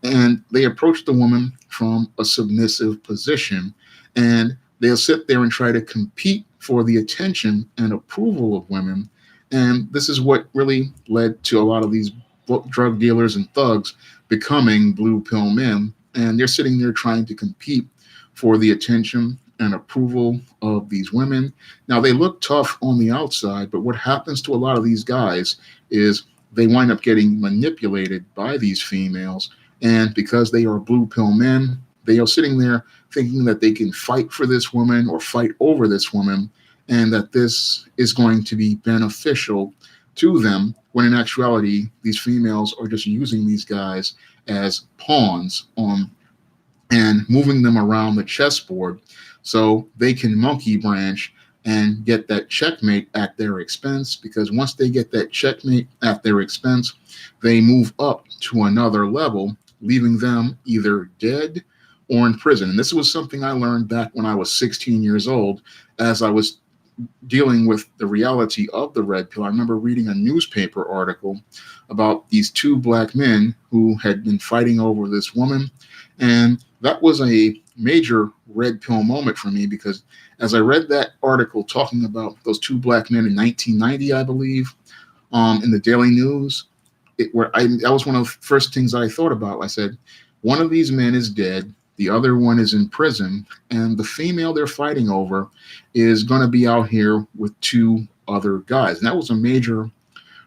and they approach the woman from a submissive position, and they'll sit there and try to compete for the attention and approval of women. And this is what really led to a lot of these drug dealers and thugs becoming blue pill men, and they're sitting there trying to compete for the attention and approval of these women. Now, they look tough on the outside, but what happens to a lot of these guys is they wind up getting manipulated by these females. And because they are blue pill men, they are sitting there thinking that they can fight for this woman or fight over this woman, and that this is going to be beneficial to them, when in actuality, these females are just using these guys as pawns on and moving them around the chessboard so they can monkey branch and get that checkmate at their expense. Because once they get that checkmate at their expense, they move up to another level, leaving them either dead or in prison. And this was something I learned back when I was 16 years old, as I was dealing with the reality of the red pill. I remember reading a newspaper article about these two black men who had been fighting over this woman. And that was a major red pill moment for me, because as I read that article talking about those two black men in 1990, I believe, in the Daily News, that was one of the first things I thought about. I said, one of these men is dead, the other one is in prison, and the female they're fighting over is going to be out here with two other guys. And that was a major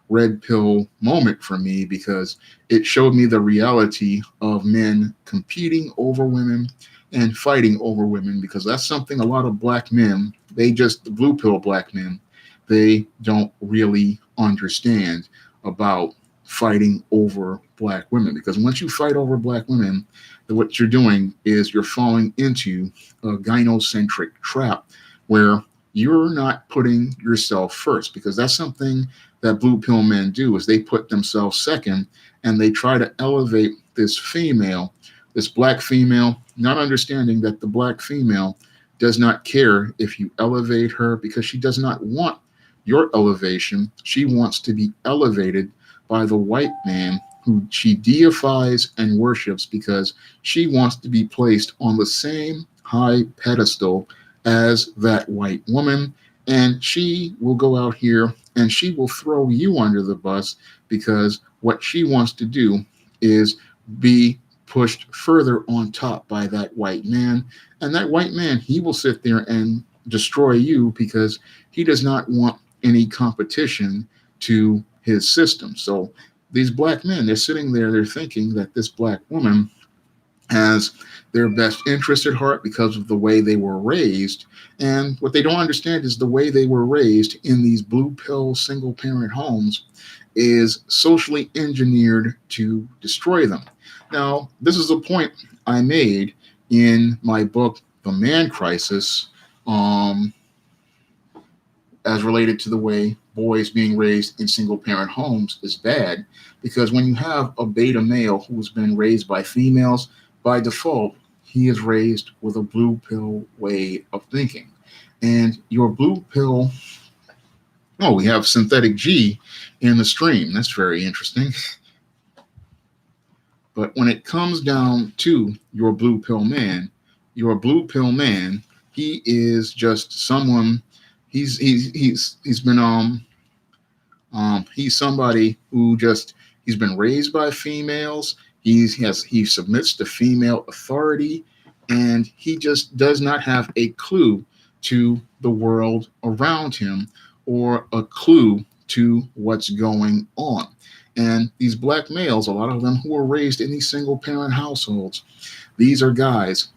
red pill moment for me, because it showed me the reality of men competing over women and fighting over women, because that's something a lot of black men, the blue pill black men, they don't really understand about fighting over black women. Because once you fight over black women, what you're doing is you're falling into a gynocentric trap where you're not putting yourself first, because that's something that blue pill men do, is they put themselves second, and they try to elevate this female, this black female, not understanding that the black female does not care if you elevate her, because she does not want your elevation. She wants to be elevated by the white man who she deifies and worships, because she wants to be placed on the same high pedestal as that white woman. And she will go out here and she will throw you under the bus, because what she wants to do is be pushed further on top by that white man. And that white man, he will sit there and destroy you, because he does not want any competition to his system. So these black men, they're sitting there, they're thinking that this black woman has their best interest at heart because of the way they were raised. And what they don't understand is the way they were raised in these blue pill single parent homes is socially engineered to destroy them. Now, this is a point I made in my book, The Man Crisis, as related to the way boys being raised in single parent homes is bad. Because when you have a beta male who's been raised by females, by default, he is raised with a blue pill way of thinking. And your blue pill, oh, we have synthetic G in the stream. That's very interesting. But when it comes down to your blue pill man, he is just someone. He's been he's somebody who he's been raised by females. He submits to female authority, and he just does not have a clue to the world around him or a clue to what's going on. And these black males, a lot of them who are raised in these single parent households, these are guys,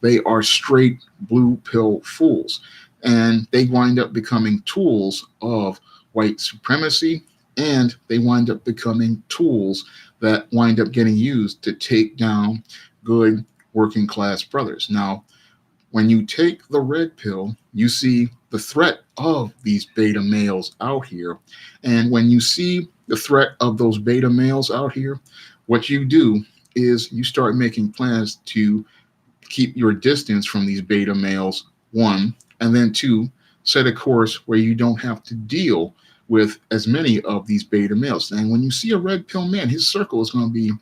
they are straight blue pill fools. And they wind up becoming tools of white supremacy, and they wind up becoming tools that wind up getting used to take down good working class brothers. Now, when you take the red pill, you see the threat of these beta males out here. And when you see the threat of those beta males out here, what you do is you start making plans to keep your distance from these beta males, one, and then two, set a course where you don't have to deal with as many of these beta males. And when you see a red pill man, his circle is going to be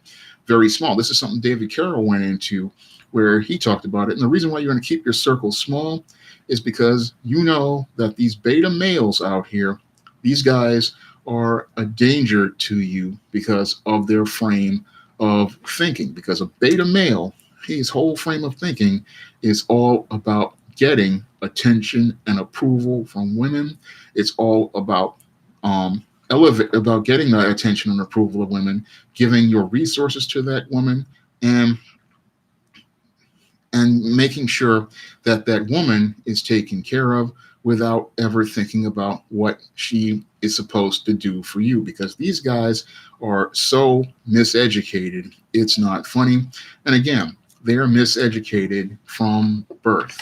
very small. This is something David Carroll went into where he talked about it. And the reason why you're going to keep your circle small is because you know that these beta males out here, these guys are a danger to you because of their frame of thinking. Because a beta male, his whole frame of thinking is all about getting attention and approval from women. It's all about about getting the attention and approval of women, giving your resources to that woman, and making sure that that woman is taken care of without ever thinking about what she is supposed to do for you, because these guys are so miseducated, it's not funny. And again, they're miseducated from birth.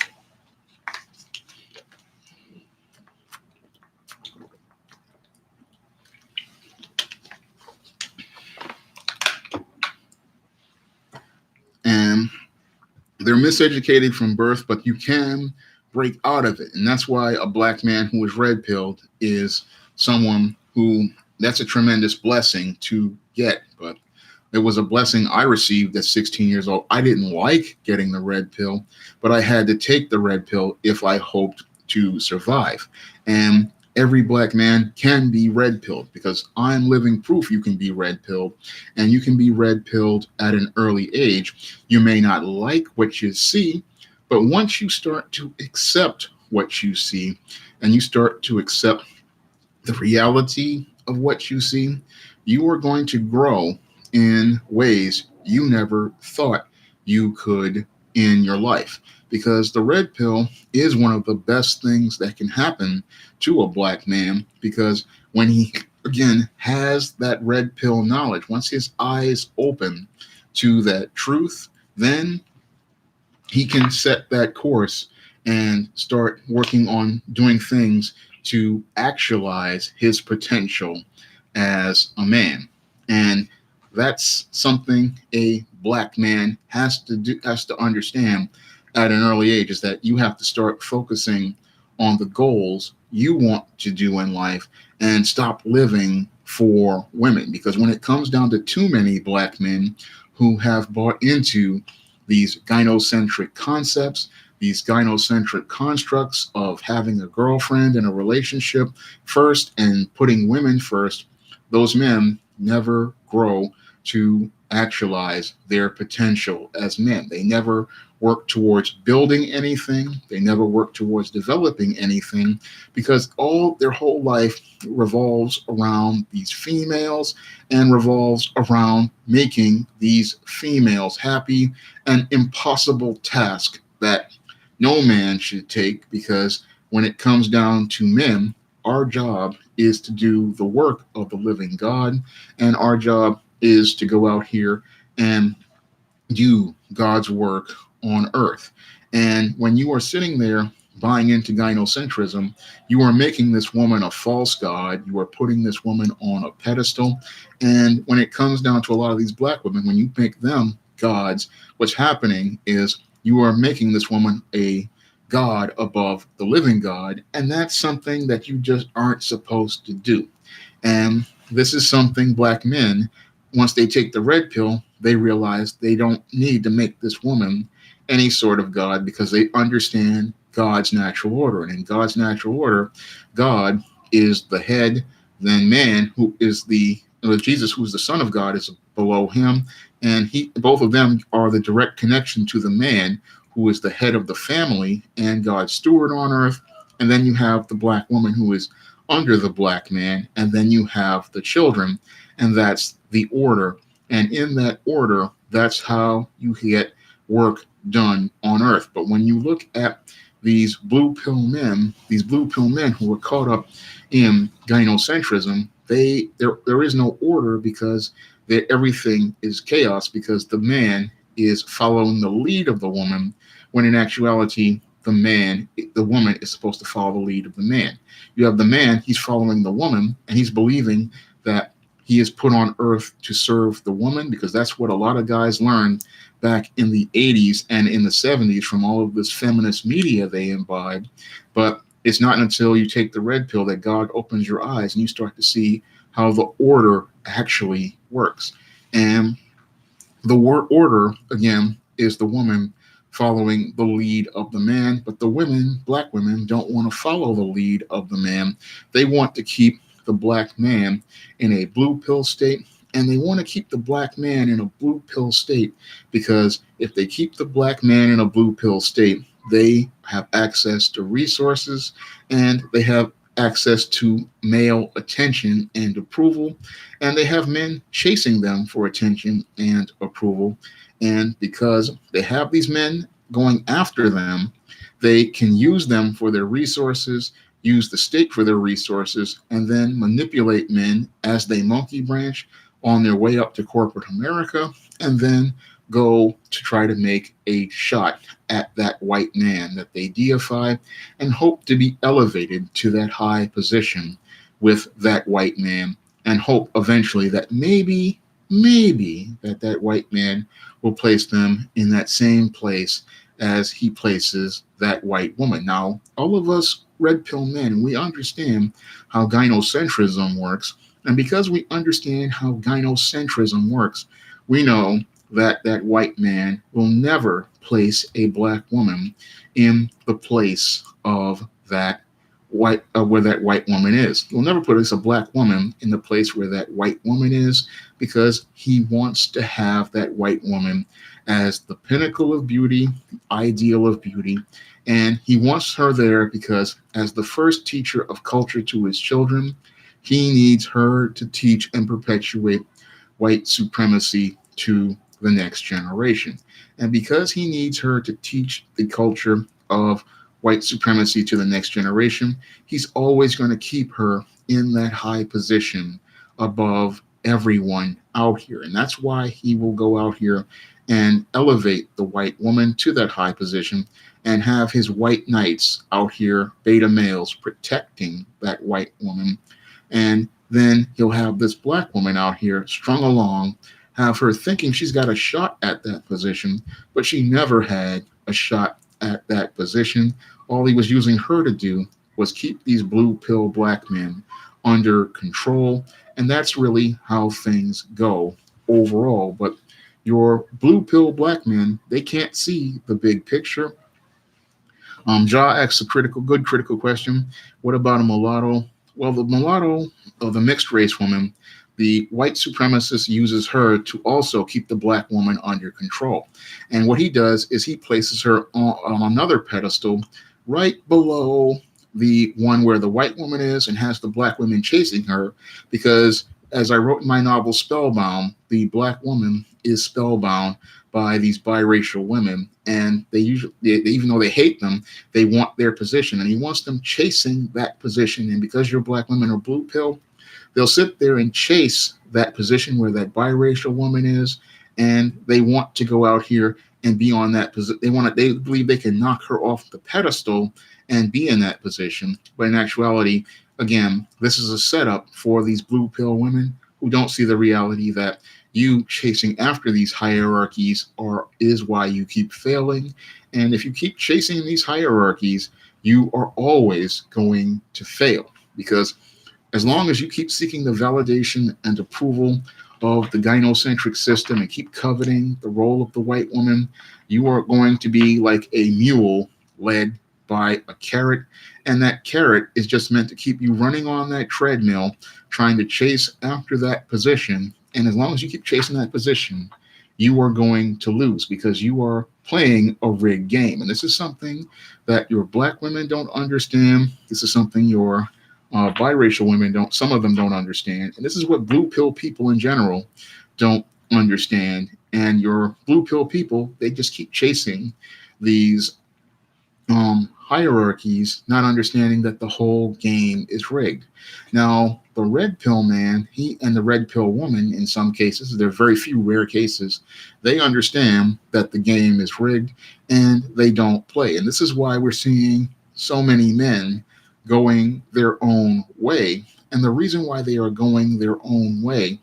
And they're miseducated from birth, but you can break out of it. And that's why a black man who is red pilled is someone who, that's a tremendous blessing to get. But it was a blessing I received at 16 years old. I didn't like getting the red pill, but I had to take the red pill if I hoped to survive. And every black man can be red pilled, because I'm living proof you can be red pilled, and you can be red pilled at an early age. You may not like what you see, but once you start to accept what you see and you start to accept the reality of what you see, you are going to grow in ways you never thought you could in your life. Because the red pill is one of the best things that can happen to a black man, because when he, again, has that red pill knowledge, once his eyes open to that truth, then he can set that course and start working on doing things to actualize his potential as a man. And that's something a black man has to understand at an early age, is that you have to start focusing on the goals you want to do in life and stop living for women. Because when it comes down to too many black men who have bought into these gynocentric concepts, these gynocentric constructs of having a girlfriend and a relationship first and putting women first, those men never grow to actualize their potential as men. They never work towards building anything. They never work towards developing anything, because all their whole life revolves around these females and revolves around making these females happy, an impossible task that no man should take. Because when it comes down to men, our job is to do the work of the living God, and our job is to go out here and do God's work on earth. And when you are sitting there buying into gynocentrism, you are making this woman a false god. You are putting this woman on a pedestal. And when it comes down to a lot of these black women, when you make them gods, what's happening is you are making this woman a god above the living God. And that's something that you just aren't supposed to do. And this is something black men, once they take the red pill, they realize they don't need to make this woman any sort of God, because they understand God's natural order. And in God's natural order, God is the head, then man, who is Jesus, who is the Son of God, is below him. And both of them are the direct connection to the man, who is the head of the family and God's steward on earth. And then you have the black woman, who is under the black man. And then you have the children. And that's the order. And in that order, that's how you get work done on earth. But when you look at these blue pill men who are caught up in gynocentrism, there is no order, because everything is chaos, because the man is following the lead of the woman, when in actuality the woman is supposed to follow the lead of the man. You have the man, he's following the woman, and he's believing that he is put on earth to serve the woman, because that's what a lot of guys learned back in the 80s and in the 70s from all of this feminist media they imbibed. But it's not until you take the red pill that God opens your eyes and you start to see how the order actually works. And the order, again, is the woman following the lead of the man, but the women, black women, don't want to follow the lead of the man. They want to keep the black man in a blue pill state, and they want to keep the black man in a blue pill state because if they keep the black man in a blue pill state, they have access to resources and they have access to male attention and approval, and they have men chasing them for attention and approval. And because they have these men going after them, they can use them for their resources, use the state for their resources, and then manipulate men as they monkey branch on their way up to corporate America, and then go to try to make a shot at that white man that they deify and hope to be elevated to that high position with that white man, and hope eventually that maybe that white man will place them in that same place as he places that white woman. Now, all of us red pill men, we understand how gynocentrism works. And because we understand how gynocentrism works, we know that that white man will never place a black woman in the place of that white where that white woman is. He'll never put a black woman in the place where that white woman is, because he wants to have that white woman as the pinnacle of beauty, ideal of beauty, and he wants her there because as the first teacher of culture to his children, he needs her to teach and perpetuate white supremacy to the next generation. And because he needs her to teach the culture of white supremacy to the next generation, he's always going to keep her in that high position above everyone out here. And that's why he will go out here and elevate the white woman to that high position and have his white knights out here, beta males, protecting that white woman. And then he'll have this black woman out here strung along, have her thinking she's got a shot at that position, but she never had a shot at that position. All he was using her to do was keep these blue pill black men under control. And that's really how things go overall. But your blue pill black men, they can't see the big picture. Ja asks a good critical question. What about a mulatto? Well, the mulatto, or the mixed race woman, the white supremacist uses her to also keep the black woman under control. And what he does is he places her on another pedestal right below the one where the white woman is, and has the black women chasing her, because as I wrote in my novel Spellbound, the black woman is spellbound by these biracial women, and they usually, even though they hate them, they want their position, and he wants them chasing that position. And because your black women are blue pill, they'll sit there and chase that position where that biracial woman is, and they want to go out here and be on that position. They believe they can knock her off the pedestal and be in that position. But in actuality, again, this is a setup for these blue pill women who don't see the reality that you chasing after these hierarchies is why you keep failing. And if you keep chasing these hierarchies, you are always going to fail, because as long as you keep seeking the validation and approval of the gynocentric system and keep coveting the role of the white woman, you are going to be like a mule led by a carrot. And that carrot is just meant to keep you running on that treadmill, trying to chase after that position. And as long as you keep chasing that position, you are going to lose, because you are playing a rigged game. And this is something that your black women don't understand. This is something your biracial women some of them don't understand. And this is what blue pill people in general don't understand. And your blue pill people, they just keep chasing these hierarchies, not understanding that the whole game is rigged. Now, the red pill man, he and the red pill woman, in some cases, there are very few rare cases, they understand that the game is rigged and they don't play. And this is why we're seeing so many men going their own way. And the reason why they are going their own way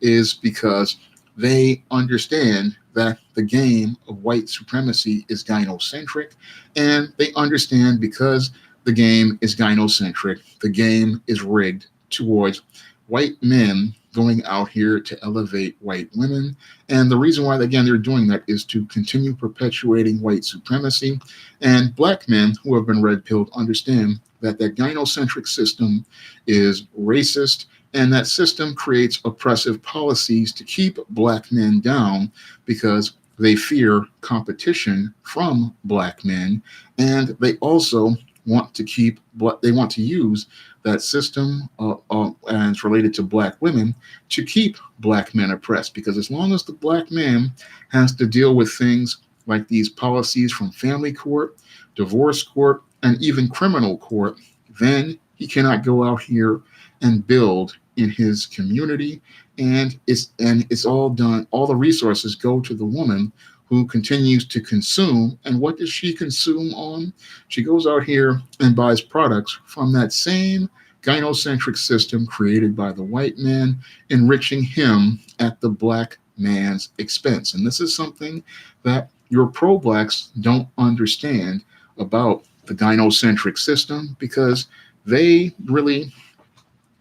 is because they understand that the game of white supremacy is gynocentric, and they understand because the game is gynocentric, the game is rigged towards white men going out here to elevate white women. And the reason why, again, they're doing that is to continue perpetuating white supremacy. And black men who have been red pilled understand that that gynocentric system is racist, and that system creates oppressive policies to keep black men down because they fear competition from black men, and they also want to keep they want to use that system and it's related to black women to keep black men oppressed, because as long as the black man has to deal with things like these policies from family court, divorce court, and even criminal court, then he cannot go out here and build in his community. And it's all done, all the resources go to the woman who continues to consume. And what does she consume on? She goes out here and buys products from that same gynocentric system created by the white man, enriching him at the black man's expense. And this is something that your pro-blacks don't understand about the gynocentric system, because they really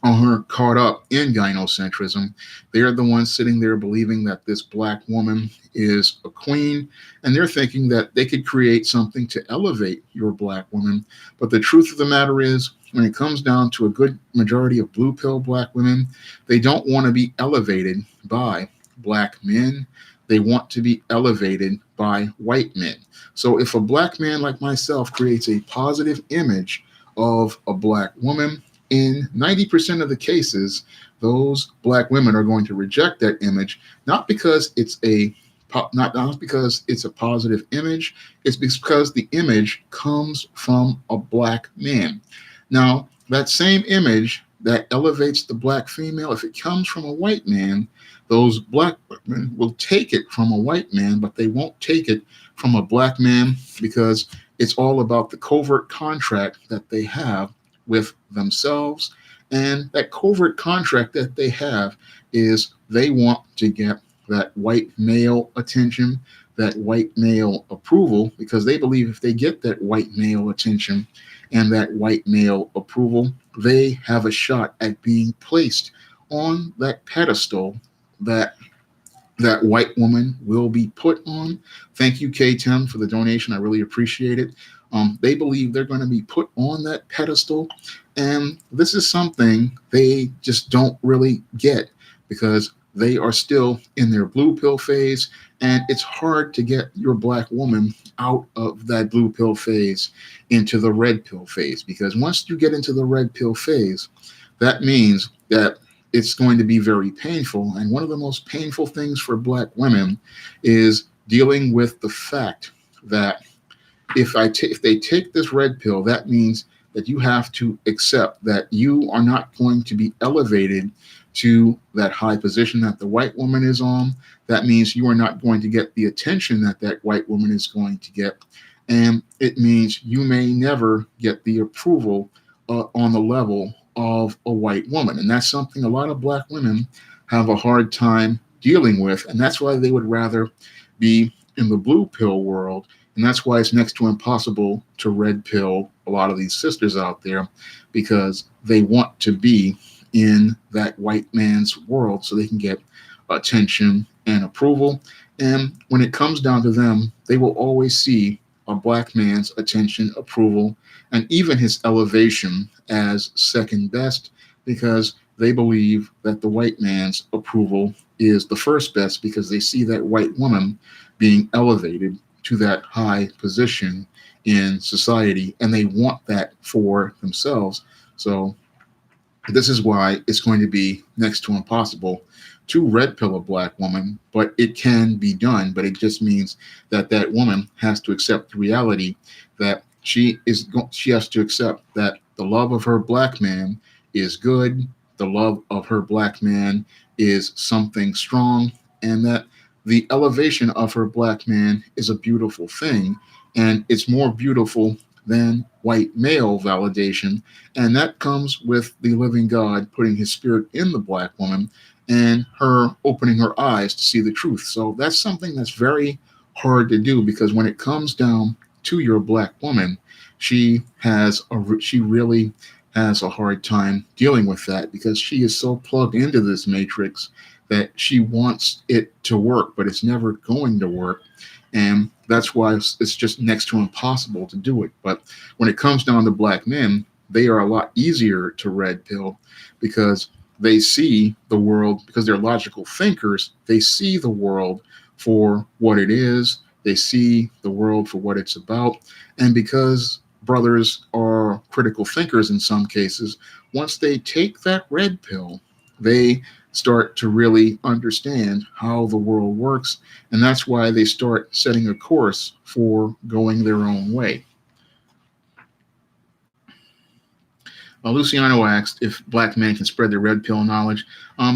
are caught up in gynocentrism. They're the ones sitting there believing that this black woman is a queen, and they're thinking that they could create something to elevate your black woman. But the truth of the matter is, when it comes down to a good majority of blue pill black women, they don't want to be elevated by black men. They want to be elevated by white men. So if a black man like myself creates a positive image of a black woman, in 90% of the cases, those black women are going to reject that image, not because it's a not because it's a positive image, it's because the image comes from a black man. Now, that same image that elevates the black female, if it comes from a white man, those black women will take it from a white man, but they won't take it from a black man, because it's all about the covert contract that they have with themselves. And that covert contract that they have is they want to get that white male attention, that white male approval, because they believe if they get that white male attention and that white male approval, they have a shot at being placed on that pedestal that that white woman will be put on. Thank you, K10, for the donation. I really appreciate it. They believe they're going to be put on that pedestal. And this is something they just don't really get, because they are still in their blue pill phase. And it's hard to get your black woman out of that blue pill phase into the red pill phase, because once you get into the red pill phase, that means that it's going to be very painful. And one of the most painful things for black women is dealing with the fact that if they take this red pill, that means that you have to accept that you are not going to be elevated to that high position that the white woman is on. That means you are not going to get the attention that that white woman is going to get. And it means you may never get the approval on the level of a white woman. And that's something a lot of black women have a hard time dealing with. And that's why they would rather be in the blue pill world. And that's why it's next to impossible to red pill a lot of these sisters out there, because they want to be in that white man's world so they can get attention and approval. And when it comes down to them, they will always see a black man's attention, approval, and even his elevation as second best, because they believe that the white man's approval is the first best, because they see that white woman being elevated to that high position in society, and they want that for themselves. So this is why it's going to be next to impossible to red pill a black woman, but it can be done. But it just means that that woman has to accept the reality that she has to accept that the love of her black man is good, the love of her black man is something strong, and that the elevation of her black man is a beautiful thing, and it's more beautiful than white male validation, and that comes with the living God putting his spirit in the black woman and her opening her eyes to see the truth. So that's something that's very hard to do, because when it comes down to your black woman, she really has a hard time dealing with that, because she is so plugged into this matrix that she wants it to work, but it's never going to work. And that's why it's just next to impossible to do it. But when it comes down to black men, they are a lot easier to red pill, because they see the world, because they're logical thinkers, they see the world for what it is, they see the world for what it's about. And because brothers are critical thinkers in some cases, once they take that red pill, they start to really understand how the world works. And that's why they start setting a course for going their own way. Luciano asked if black men can spread their red pill knowledge.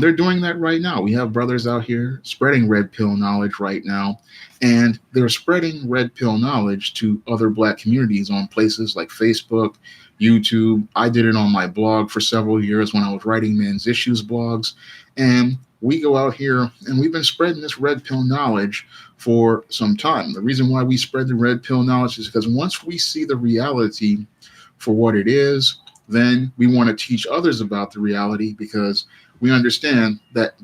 They're doing that right now. We have brothers out here spreading red pill knowledge right now, and they're spreading red pill knowledge to other black communities on places like Facebook, YouTube. I did it on my blog for several years when I was writing men's issues blogs, and we go out here and we've been spreading this red pill knowledge for some time. The reason why we spread the red pill knowledge is because once we see the reality for what it is, then we want to teach others about the reality, because we understand that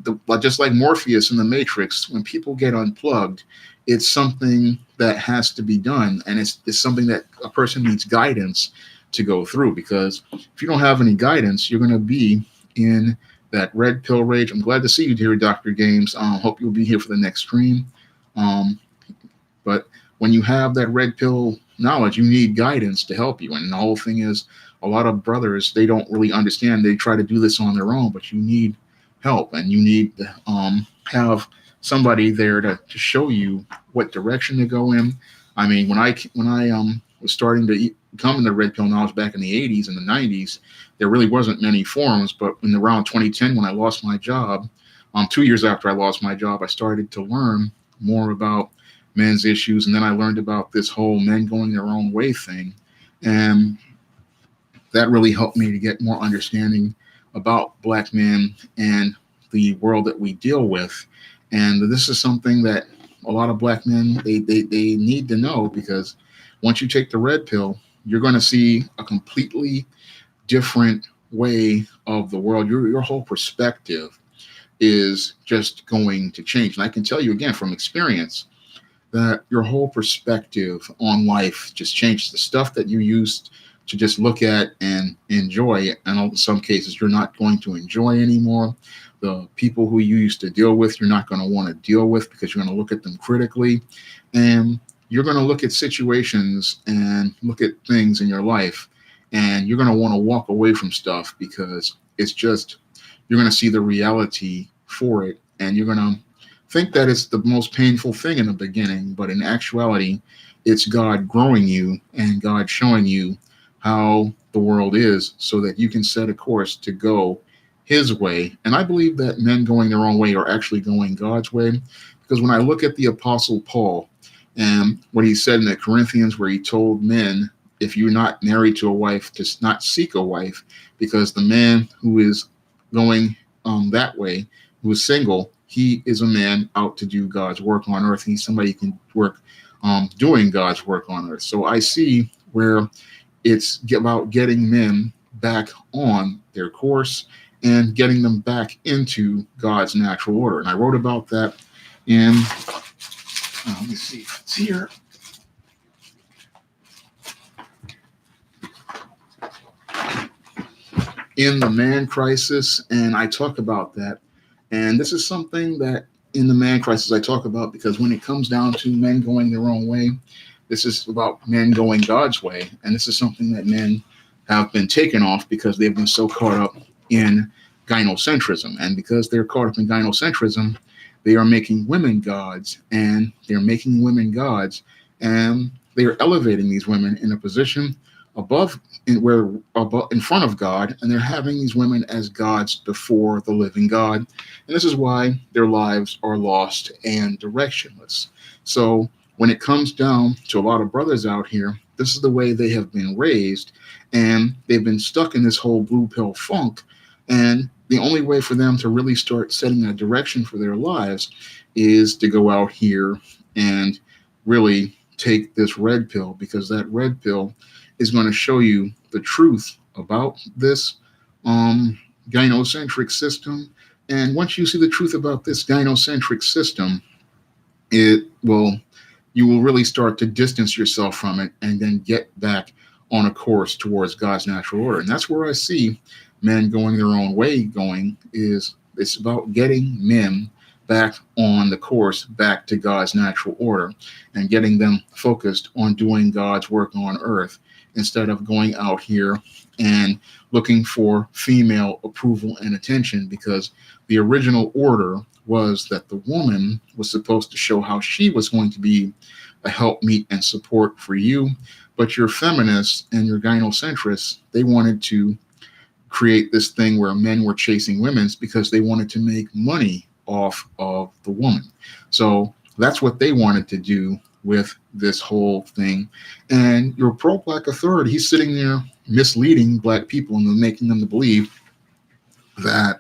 just like Morpheus in the Matrix, when people get unplugged, it's something that has to be done, and it's something that a person needs guidance to go through, because if you don't have any guidance, you're going to be in that red pill rage. I'm glad to see you here, Dr. Games. Hope you'll be here for the next stream. But when you have that red pill knowledge, you need guidance to help you. And the whole thing is, a lot of brothers, they don't really understand. They try to do this on their own, but you need help, and you need to have somebody there to show you what direction to go in. I mean, when I was starting to come into red pill knowledge back in the 80s and the 90s, there really wasn't many forums. But in around 2010, when I lost my job, 2 years after I lost my job, I started to learn more about men's issues, and then I learned about this whole men going their own way thing, and that really helped me to get more understanding about black men and the world that we deal with. And this is something that a lot of black men, they need to know, because once you take the red pill, you're going to see a completely different way of the world. Your whole perspective is just going to change. And I can tell you again from experience that your whole perspective on life just changed. The stuff that you used to just look at and enjoy, and in some cases you're not going to enjoy anymore. The people who you used to deal with, you're not going to want to deal with, because you're going to look at them critically, and you're going to look at situations and look at things in your life, and you're going to want to walk away from stuff, because it's just, you're going to see the reality for it, and you're going to think that it's the most painful thing in the beginning, but in actuality, it's God growing you and God showing you how the world is, so that you can set a course to go his way. And I believe that men going their own way are actually going God's way, because when I look at the Apostle Paul and what he said in the Corinthians, where he told men, if you're not married to a wife, to not seek a wife, because the man who is going that way, who is single, he is a man out to do God's work on earth. He's somebody who can work doing God's work on earth. So I see where it's about getting men back on their course and getting them back into God's natural order. And I wrote about that in, let me see if it's here. In The Man Crisis, and I talk about that. And this is something that in The Man Crisis I talk about, because when it comes down to men going their own way, this is about men going God's way. And this is something that men have been taken off, because they've been so caught up in gynocentrism. And because they're caught up in gynocentrism, they are making women gods, and they're making women gods. And they are elevating these women in a position above in front of God, and they're having these women as gods before the living God. And this is why their lives are lost and directionless. So when it comes down to a lot of brothers out here, this is the way they have been raised, and they've been stuck in this whole blue pill funk. And the only way for them to really start setting a direction for their lives is to go out here and really take this red pill, because that red pill is going to show you the truth about this gynocentric system. And once you see the truth about this gynocentric system, it will you will really start to distance yourself from it and then get back on a course towards God's natural order. And that's where I see men going their own way going is it's about getting men back on the course back to God's natural order and getting them focused on doing God's work on earth instead of going out here and looking for female approval and attention, because the original order was that the woman was supposed to show how she was going to be a helpmeet and support for you. But your feminists and your gynocentrists, they wanted to create this thing where men were chasing women's because they wanted to make money off of the woman. So that's what they wanted to do with this whole thing. And your pro-black authority, he's sitting there misleading black people and making them to believe that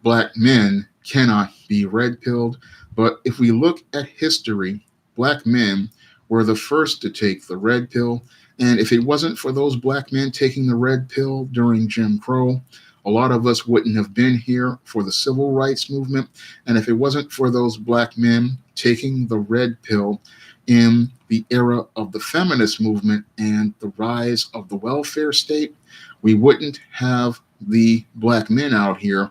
black men cannot be red pilled. But if we look at history, black men were the first to take the red pill. And if it wasn't for those black men taking the red pill during Jim Crow, a lot of us wouldn't have been here for the civil rights movement. And if it wasn't for those black men taking the red pill in the era of the feminist movement and the rise of the welfare state, we wouldn't have the black men out here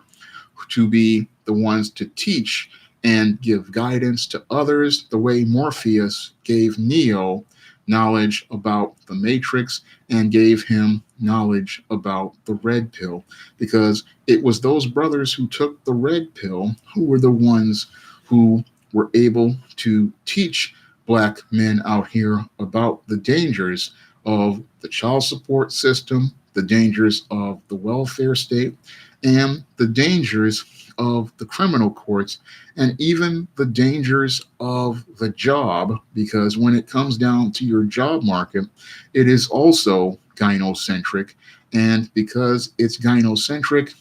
to be the ones to teach and give guidance to others the way Morpheus gave Neo knowledge about the Matrix and gave him knowledge about the red pill, because it was those brothers who took the red pill who were the ones who were able to teach black men out here about the dangers of the child support system, the dangers of the welfare state, and the dangers of the criminal courts, and even the dangers of the job, because when it comes down to your job market, it is also gynocentric. And because it's gynocentric,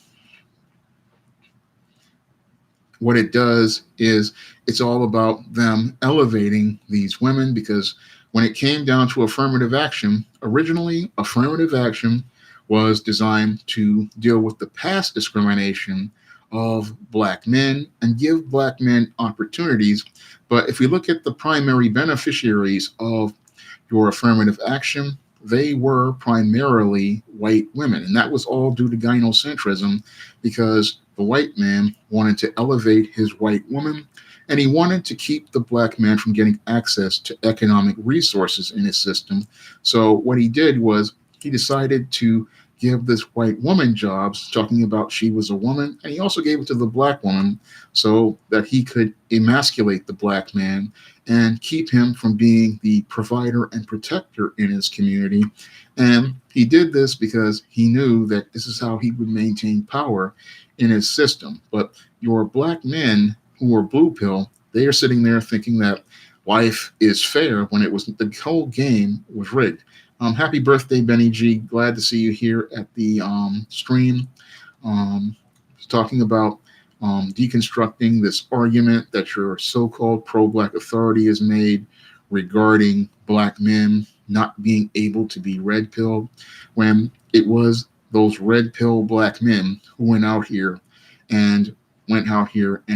what it does is it's all about them elevating these women, because when it came down to affirmative action, originally affirmative action was designed to deal with the past discrimination of black men and give black men opportunities. But if we look at the primary beneficiaries of your affirmative action, they were primarily white women. And that was all due to gynocentrism, because the white man wanted to elevate his white woman, and he wanted to keep the black man from getting access to economic resources in his system. So what he did was he decided to give this white woman jobs, talking about she was a woman, and he also gave it to the black woman so that he could emasculate the black man and keep him from being the provider and protector in his community. And he did this because he knew that this is how he would maintain power in his system. But your black men who are blue pill, they are sitting there thinking that life is fair when it was the whole game was rigged. Happy birthday, Benny G. Glad to see you here at the stream. Talking about deconstructing this argument that your so-called pro-black authority has made regarding black men not being able to be red pilled, when it was those red pill black men who went out here and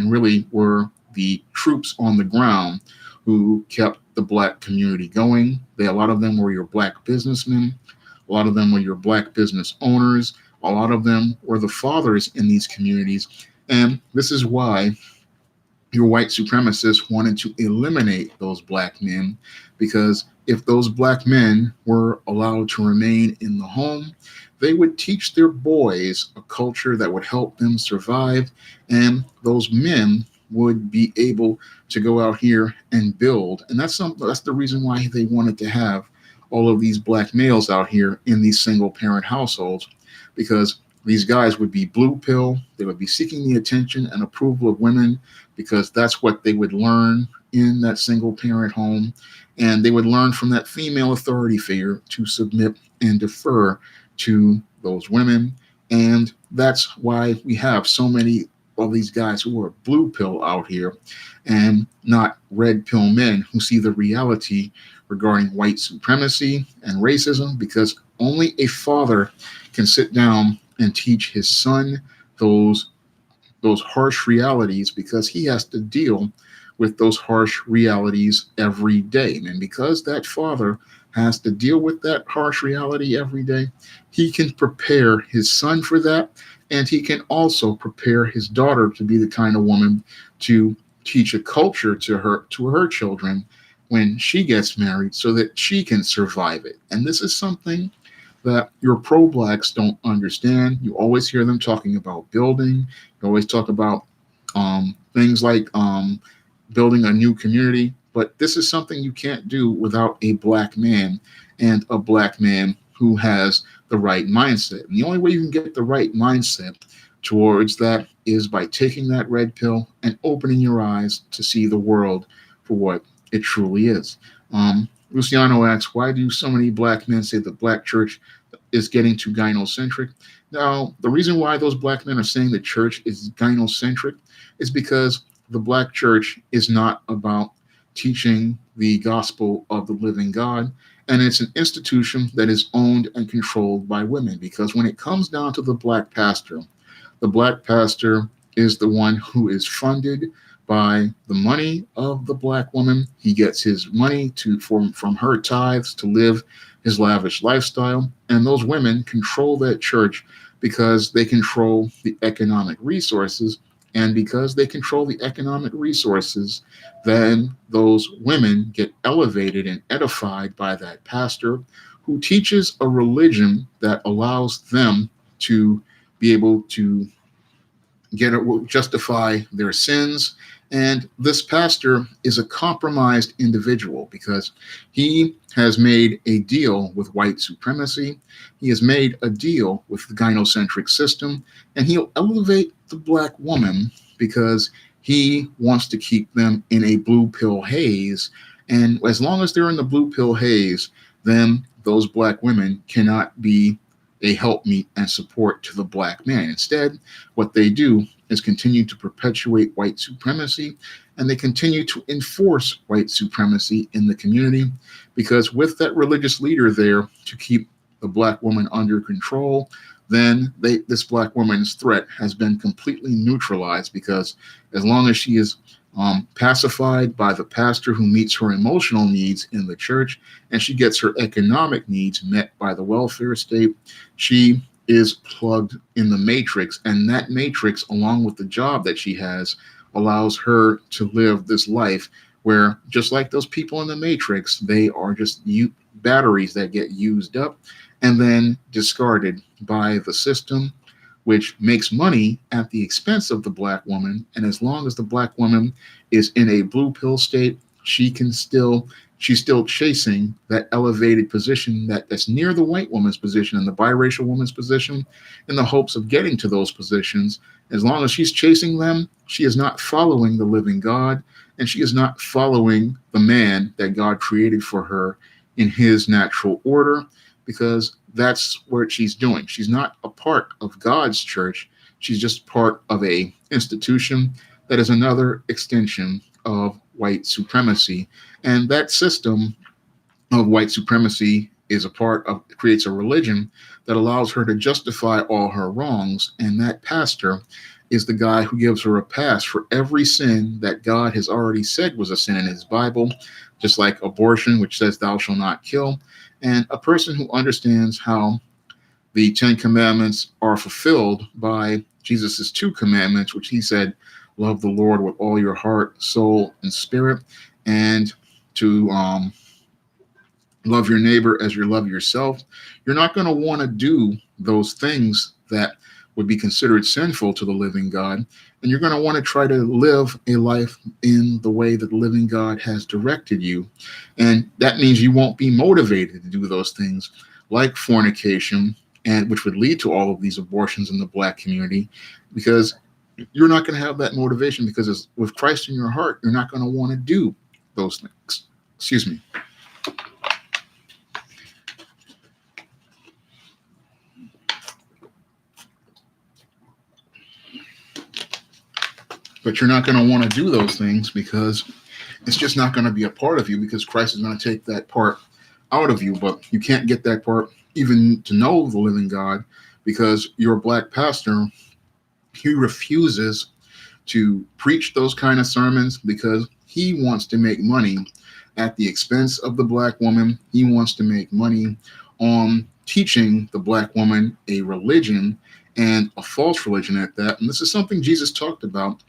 really were the troops on the ground who kept the black community going. A lot of them were your black businessmen. A lot of them were your black business owners. A lot of them were the fathers in these communities. And this is why your white supremacists wanted to eliminate those black men, because if those black men were allowed to remain in the home, they would teach their boys a culture that would help them survive. And those men would be able to go out here and build. And that's the reason why they wanted to have all of these black males out here in these single parent households, because these guys would be blue pill. They would be seeking the attention and approval of women because that's what they would learn in that single parent home. And they would learn from that female authority figure to submit and defer to those women. And that's why we have so many of these guys who are blue pill out here and not red pill men who see the reality regarding white supremacy and racism, because only a father can sit down and teach his son those harsh realities, because he has to deal with those harsh realities every day. And because that father has to deal with that harsh reality every day, he can prepare his son for that. And he can also prepare his daughter to be the kind of woman to teach a culture to her children when she gets married, so that she can survive it. And this is something that your pro-blacks don't understand. You always hear them talking about building. You always talk about things like building a new community. But this is something you can't do without a black man, and a black man who has the right mindset. And the only way you can get the right mindset towards that is by taking that red pill and opening your eyes to see the world for what it truly is. Luciano asks, why do so many black men say the black church is getting too gynocentric? Now, the reason why those black men are saying the church is gynocentric is because the black church is not about teaching the gospel of the living God. And it's an institution that is owned and controlled by women. Because when it comes down to the black pastor is the one who is funded by the money of the black woman. He gets his money from her tithes to live his lavish lifestyle. And those women control that church because they control the economic resources. And because they control the economic resources, then those women get elevated and edified by that pastor, who teaches a religion that allows them to be able to justify their sins. And this pastor is a compromised individual, because he has made a deal with white supremacy. He has made a deal with the gynocentric system, and he'll elevate the black woman because he wants to keep them in a blue pill haze. And as long as they're in the blue pill haze, then those black women cannot be a helpmeet and support to the black man. Instead, what they do is continue to perpetuate white supremacy, and they continue to enforce white supremacy in the community, because with that religious leader there to keep the black woman under control, then this black woman's threat has been completely neutralized, because as long as she is pacified by the pastor who meets her emotional needs in the church, and she gets her economic needs met by the welfare state, she is plugged in the matrix. And that matrix, along with the job that she has, allows her to live this life where, just like those people in the matrix, they are just batteries that get used up and then discarded by the system, which makes money at the expense of the black woman. And as long as the black woman is in a blue pill state, she's still chasing that elevated position that's near the white woman's position and the biracial woman's position, in the hopes of getting to those positions. As long as she's chasing them, she is not following the living God, and she is not following the man that God created for her in his natural order, because that's what she's doing. She's not a part of God's church. She's just part of a institution that is another extension of white supremacy. And that system of white supremacy creates a religion that allows her to justify all her wrongs. And that pastor is the guy who gives her a pass for every sin that God has already said was a sin in his Bible, just like abortion, which says thou shalt not kill. And a person who understands how the 10 commandments are fulfilled by Jesus's 2 commandments, which he said, love the Lord with all your heart, soul, and spirit, and to love your neighbor as you love yourself. You're not going to want to do those things that would be considered sinful to the living God. And you're going to want to try to live a life in the way that the living God has directed you. And that means you won't be motivated to do those things like fornication, and which would lead to all of these abortions in the black community, because you're not going to have that motivation, because with Christ in your heart, you're not going to want to do those things. Excuse me. But you're not going to want to do those things because it's just not going to be a part of you, because Christ is going to take that part out of you. But you can't get that part even to know the living God, because your black pastor, he refuses to preach those kind of sermons because he wants to make money at the expense of the black woman. He wants to make money on teaching the black woman a religion, and a false religion at that. And this is something Jesus talked about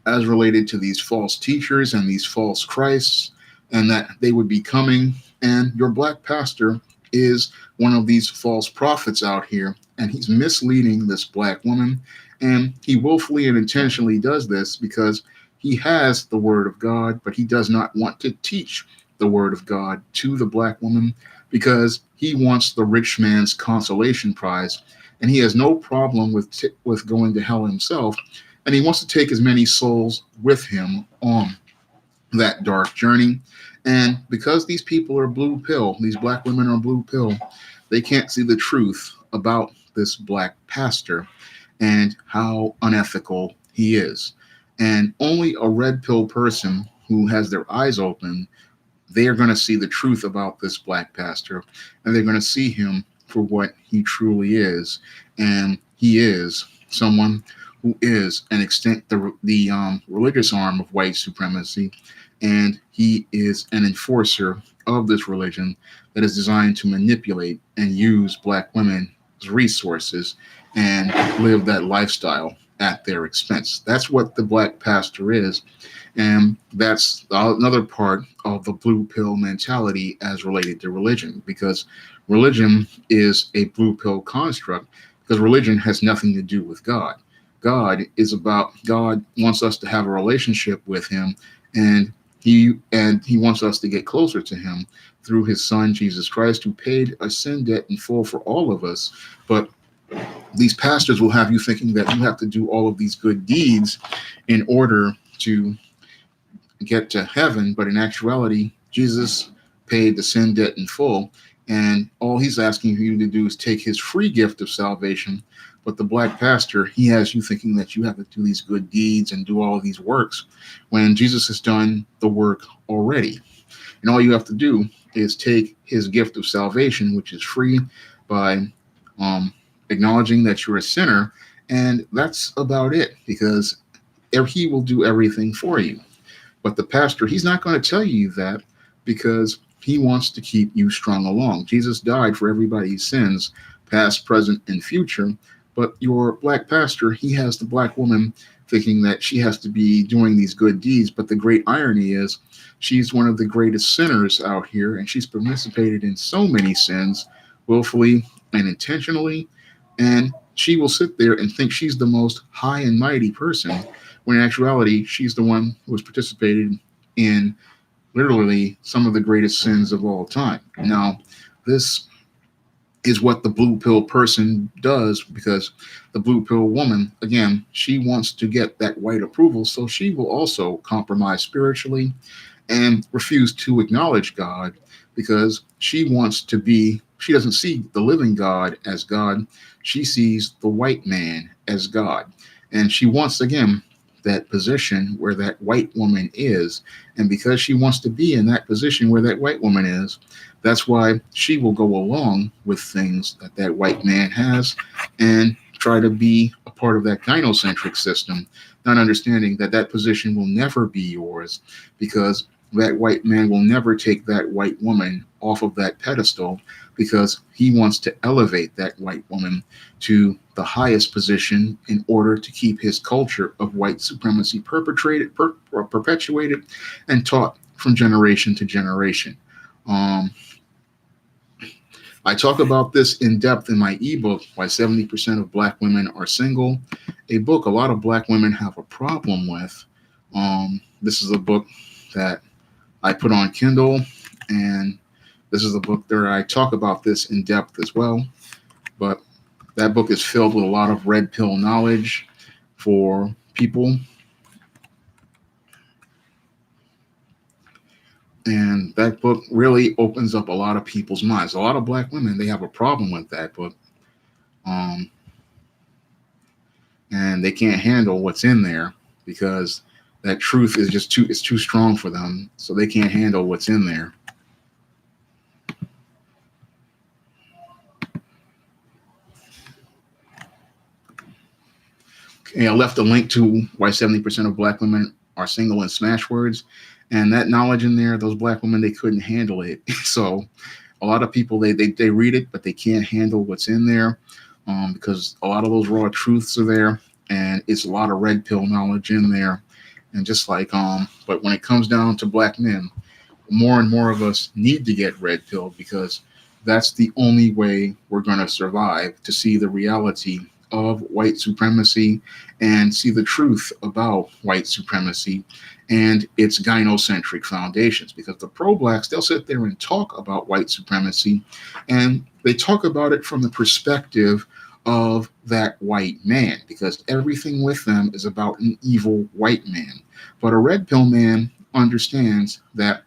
as related to these false teachers and these false Christs, and that they would be coming. And your black pastor is one of these false prophets out here, and he's misleading this black woman. And he willfully and intentionally does this because he has the word of God, but he does not want to teach the word of God to the black woman, because he wants the rich man's consolation prize, and he has no problem with going to hell himself, and he wants to take as many souls with him on that dark journey. And because these people are blue pill, these black women are blue pill, they can't see the truth about this black pastor and how unethical he is. And only a red pill person who has their eyes open, they are going to see the truth about this black pastor, and they're going to see him for what he truly is. And he is someone who is an extent the religious arm of white supremacy, and he is an enforcer of this religion that is designed to manipulate and use black women's resources and live that lifestyle at their expense. That's what the black pastor is. And that's another part of the blue pill mentality as related to religion, because religion is a blue pill construct, because religion has nothing to do with God. God wants us to have a relationship with him, and he wants us to get closer to him through his son, Jesus Christ, who paid a sin debt in full for all of us. But these pastors will have you thinking that you have to do all of these good deeds in order to get to heaven. But in actuality, Jesus paid the sin debt in full, and all he's asking you to do is take his free gift of salvation. But the black pastor, he has you thinking that you have to do these good deeds and do all of these works, when Jesus has done the work already. And all you have to do is take his gift of salvation, which is free, by acknowledging that you're a sinner. And that's about it, because he will do everything for you. But the pastor, he's not going to tell you that, because he wants to keep you strung along. Jesus died for everybody's sins, past, present, and future. But your black pastor, he has the black woman thinking that she has to be doing these good deeds. But the great irony is she's one of the greatest sinners out here, and she's participated in so many sins, willfully and intentionally. And she will sit there and think she's the most high and mighty person, when in actuality, she's the one who has participated in literally some of the greatest sins of all time. Now, this is what the blue pill person does, because the blue pill woman, again, she wants to get that white approval, so she will also compromise spiritually and refuse to acknowledge God, because she doesn't see the living God as God. She sees the white man as God. And she wants, again, that position where that white woman is. And because she wants to be in that position where that white woman is, that's why she will go along with things that that white man has and try to be a part of that gynocentric system, not understanding that that position will never be yours, because that white man will never take that white woman off of that pedestal, because he wants to elevate that white woman to the highest position in order to keep his culture of white supremacy perpetuated and taught from generation to generation. I talk about this in depth in my ebook, Why 70% of Black Women Are Single, a book a lot of Black women have a problem with. This is a book that I put on Kindle, and this is a book where I talk about this in depth as well. But that book is filled with a lot of red pill knowledge for people. And that book really opens up a lot of people's minds. A lot of Black women, they have a problem with that book. Um, and they can't handle what's in there because that truth is just too it's too strong for them, so they can't handle what's in there. Okay, I left a link to Why 70% of Black Women Are Single in Smashwords, and that knowledge in there, those Black women, they couldn't handle it. So a lot of people, they read it, but they can't handle what's in there, because a lot of those raw truths are there, and it's a lot of red pill knowledge in there. And just like but when it comes down to Black men, more and more of us need to get red pill, because that's the only way we're going to survive to see the reality of white supremacy and see the truth about white supremacy and its gynocentric foundations. Because the pro-blacks, they'll sit there and talk about white supremacy, and they talk about it from the perspective of that white man, because everything with them is about an evil white man. But a red pill man understands that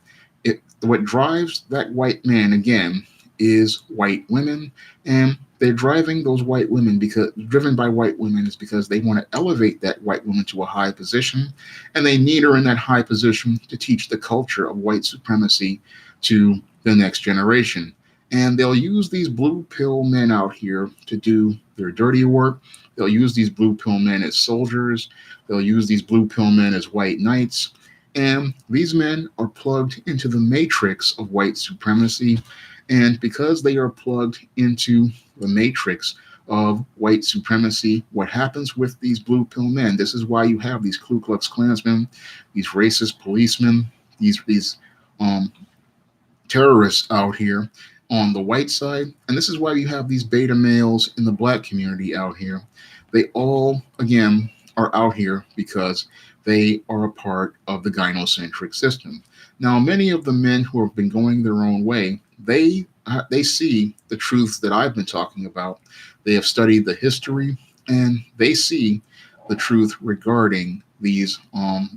what drives that white man, again, is white women, and they're driving those white women because driven by white women is because they want to elevate that white woman to a high position, and they need her in that high position to teach the culture of white supremacy to the next generation. And they'll use these blue pill men out here to do their dirty work. They'll use these blue pill men as soldiers. They'll use these blue pill men as white knights. And these men are plugged into the matrix of white supremacy. And because they are plugged into the matrix of white supremacy, what happens with these blue pill men, this is why you have these Ku Klux Klansmen, these racist policemen, these terrorists out here on the white side. And this is why you have these beta males in the Black community out here. They all, again, are out here because they are a part of the gynocentric system. Now, many of the men who have been going their own way, they see the truth that I've been talking about. They have studied the history, and they see the truth regarding these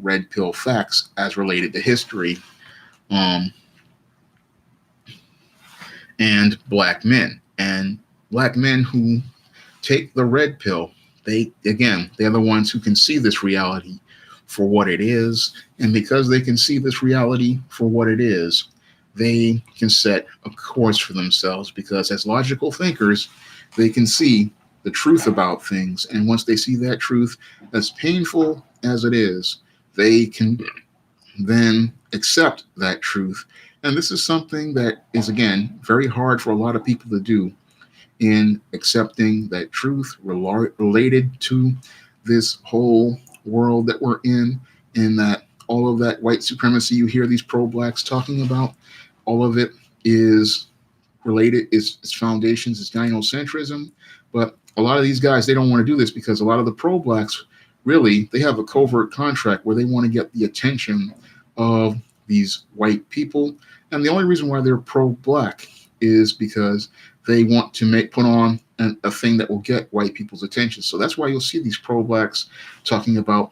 red pill facts as related to history, and Black men. And Black men who take the red pill, they're the ones who can see this reality for what it is. And because they can see this reality for what it is, they can set a course for themselves, because as logical thinkers, they can see the truth about things. And once they see that truth, as painful as it is, they can then accept that truth. And this is something that is, again, very hard for a lot of people to do, in accepting that truth related to this whole world that we're in that all of that white supremacy you hear these pro-blacks talking about, all of it is related, its foundations is gynocentrism. But a lot of these guys, they don't want to do this, because a lot of the pro-blacks, really, they have a covert contract where they want to get the attention of these white people. And the only reason why they're pro-black is because they want to put on a thing that will get white people's attention. So that's why you'll see these pro-blacks talking about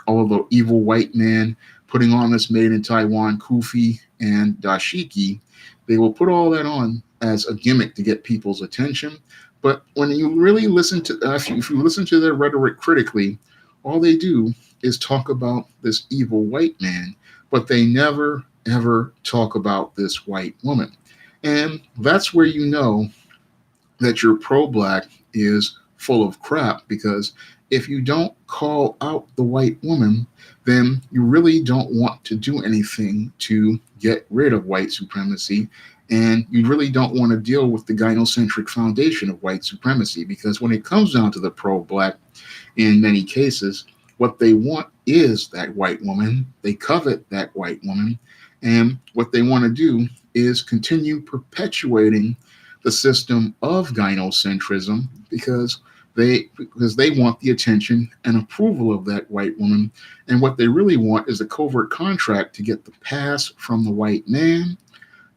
all of the evil white men, putting on this made in Taiwan kufi and dashiki. They will put all that on as a gimmick to get people's attention. But when you really listen to, if you listen to their rhetoric critically, all they do is talk about this evil white man, but they never, ever talk about this white woman. And that's where you know that your pro-black is full of crap, because if you don't call out the white woman, then you really don't want to do anything to get rid of white supremacy. And you really don't want to deal with the gynocentric foundation of white supremacy, because when it comes down to the pro-black, in many cases, what they want is that white woman. They covet that white woman. And what they want to do is continue perpetuating the system of gynocentrism because they want the attention and approval of that white woman. And what they really want is a covert contract to get the pass from the white man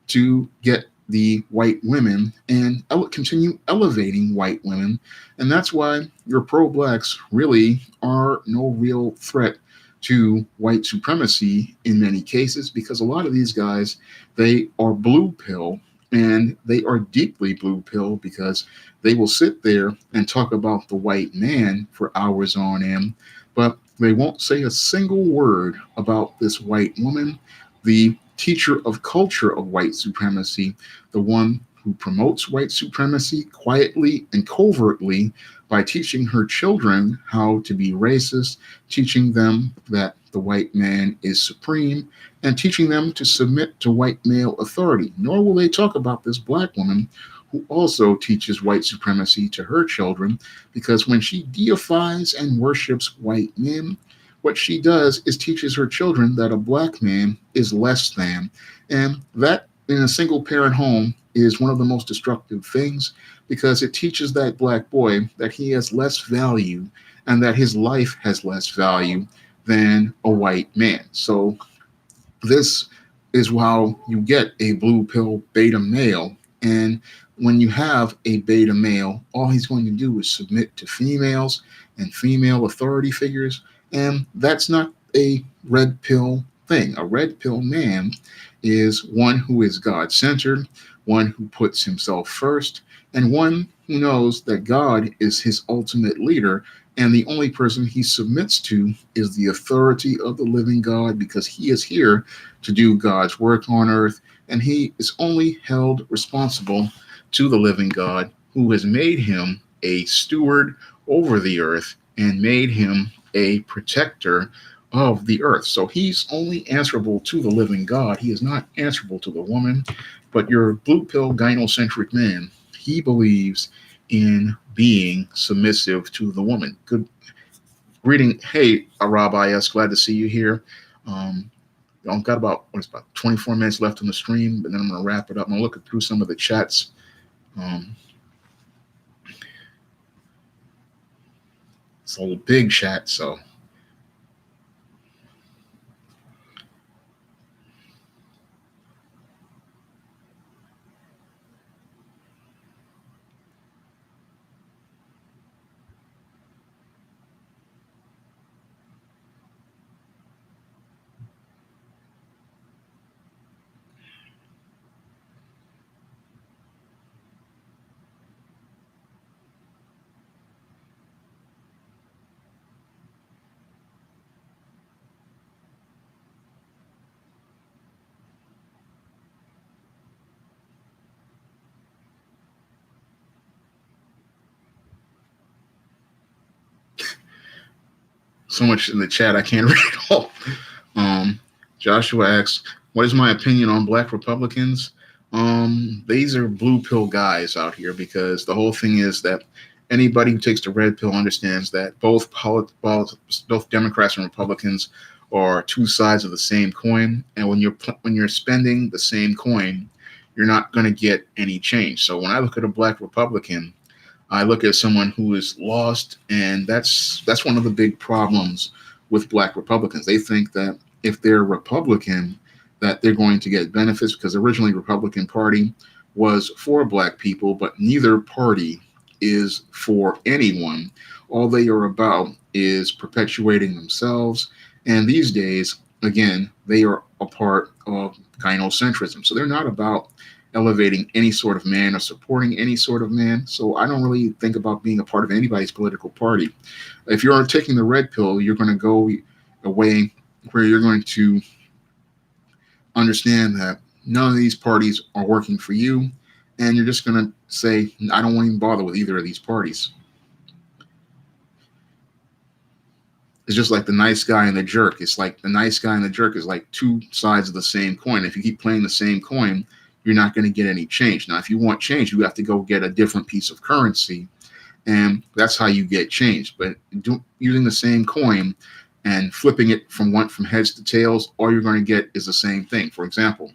to get the white women and continue elevating white women. And that's why your pro blacks really are no real threat to white supremacy in many cases, because a lot of these guys, they are blue pill, and they are deeply blue pill because they will sit there and talk about the white man for hours on end, but they won't say a single word about this white woman, the teacher of culture of white supremacy, the one who promotes white supremacy quietly and covertly by teaching her children how to be racist, teaching them that the white man is supreme, and teaching them to submit to white male authority. Nor will they talk about this black woman who also teaches white supremacy to her children, because when she deifies and worships white men, what she does is teaches her children that a black man is less than. And that in a single parent home is one of the most destructive things, because it teaches that black boy that he has less value and that his life has less value than a white man. So this is how you get a blue pill beta male. And when you have a beta male, all he's going to do is submit to females and female authority figures. And that's not a red pill thing. A red pill man is one who is God centered, one who puts himself first, and one who knows that God is his ultimate leader. And the only person he submits to is the authority of the living God, because he is here to do God's work on earth. And he is only held responsible to the living God, who has made him a steward over the earth and made him a protector of the earth. So he's only answerable to the living God. He is not answerable to the woman. But your blue pill gynocentric man, he believes in being submissive to the woman. Good greeting. Hey, Rabbi S, glad to see you here. I've got about 24 minutes left on the stream, but then I'm going to wrap it up. I'm going to look through some of the chats. It's a big chat, so. So much in the chat, I can't read it all. Joshua asks, what is my opinion on black Republicans? These are blue pill guys out here, because the whole thing is that anybody who takes the red pill understands that both Democrats and Republicans are two sides of the same coin. And when you're spending the same coin, you're not going to get any change. So when I look at a black Republican, I look at someone who is lost, and that's one of the big problems with black Republicans. They think that if they're Republican, that they're going to get benefits, because originally Republican Party was for black people, but neither party is for anyone. All they are about is perpetuating themselves. And these days, again, they are a part of gynocentrism. So they're not about elevating any sort of man or supporting any sort of man. So I don't really think about being a part of anybody's political party. If you're taking the red pill, you're going to go a way where you're going to understand that none of these parties are working for you, and you're just going to say, I don't want to even bother with either of these parties. It's just like the nice guy and the jerk. It's like the nice guy and the jerk is like two sides of the same coin. If you keep playing the same coin, you're not going to get any change. Now, if you want change, you have to go get a different piece of currency, and that's how you get change. But using the same coin and flipping it from heads to tails, all you're going to get is the same thing. For example,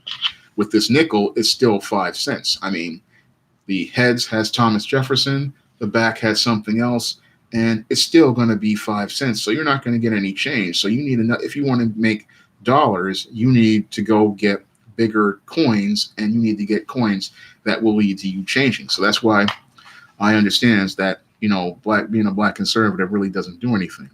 with this nickel, it's still 5 cents. I mean, The heads has Thomas Jefferson, the back has something else, and it's still going to be 5 cents. So you're not going to get any change. So you need enough. If you want to make dollars, you need to go get bigger coins, and you need to get coins that will lead to you changing. So that's why I understand that, being a black conservative really doesn't do anything.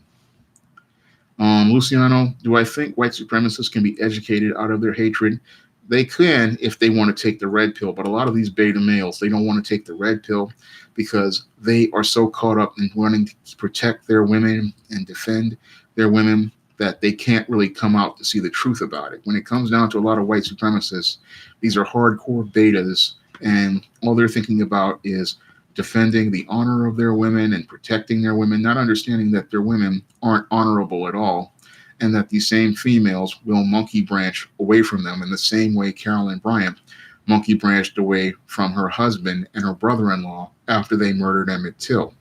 Luciano, do I think white supremacists can be educated out of their hatred? They can if they want to take the red pill, but a lot of these beta males, they don't want to take the red pill because they are so caught up in wanting to protect their women and defend their women that they can't really come out to see the truth about it. When it comes down to a lot of white supremacists, these are hardcore betas, and all they're thinking about is defending the honor of their women and protecting their women, not understanding that their women aren't honorable at all, and that these same females will monkey branch away from them in the same way Carolyn Bryant monkey branched away from her husband and her brother-in-law after they murdered Emmett Till.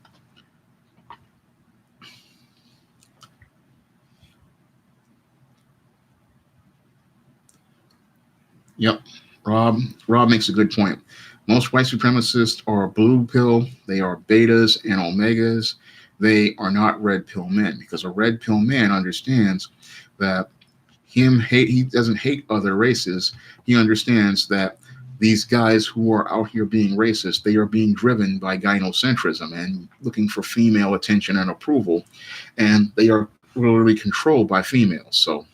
Yep, Rob makes a good point. Most white supremacists are blue pill, they are betas and omegas. They are not red pill men, because a red pill man understands that he doesn't hate other races. He understands that these guys who are out here being racist, they are being driven by gynocentrism and looking for female attention and approval, and they are literally controlled by females. So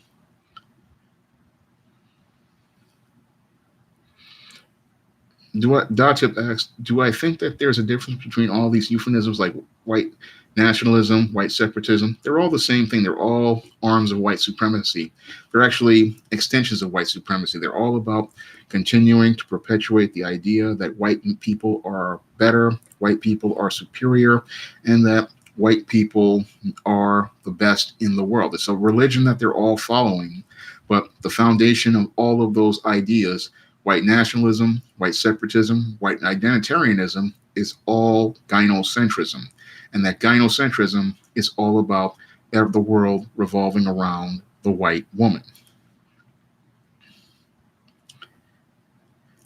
Dotip asks, do I think that there's a difference between all these euphemisms like white nationalism, white separatism? They're all the same thing. They're all arms of white supremacy. They're actually extensions of white supremacy. They're all about continuing to perpetuate the idea that white people are better, white people are superior, and that white people are the best in the world. It's a religion that they're all following, but the foundation of all of those ideas, white nationalism, white separatism, white identitarianism, is all gynocentrism. And that gynocentrism is all about the world revolving around the white woman.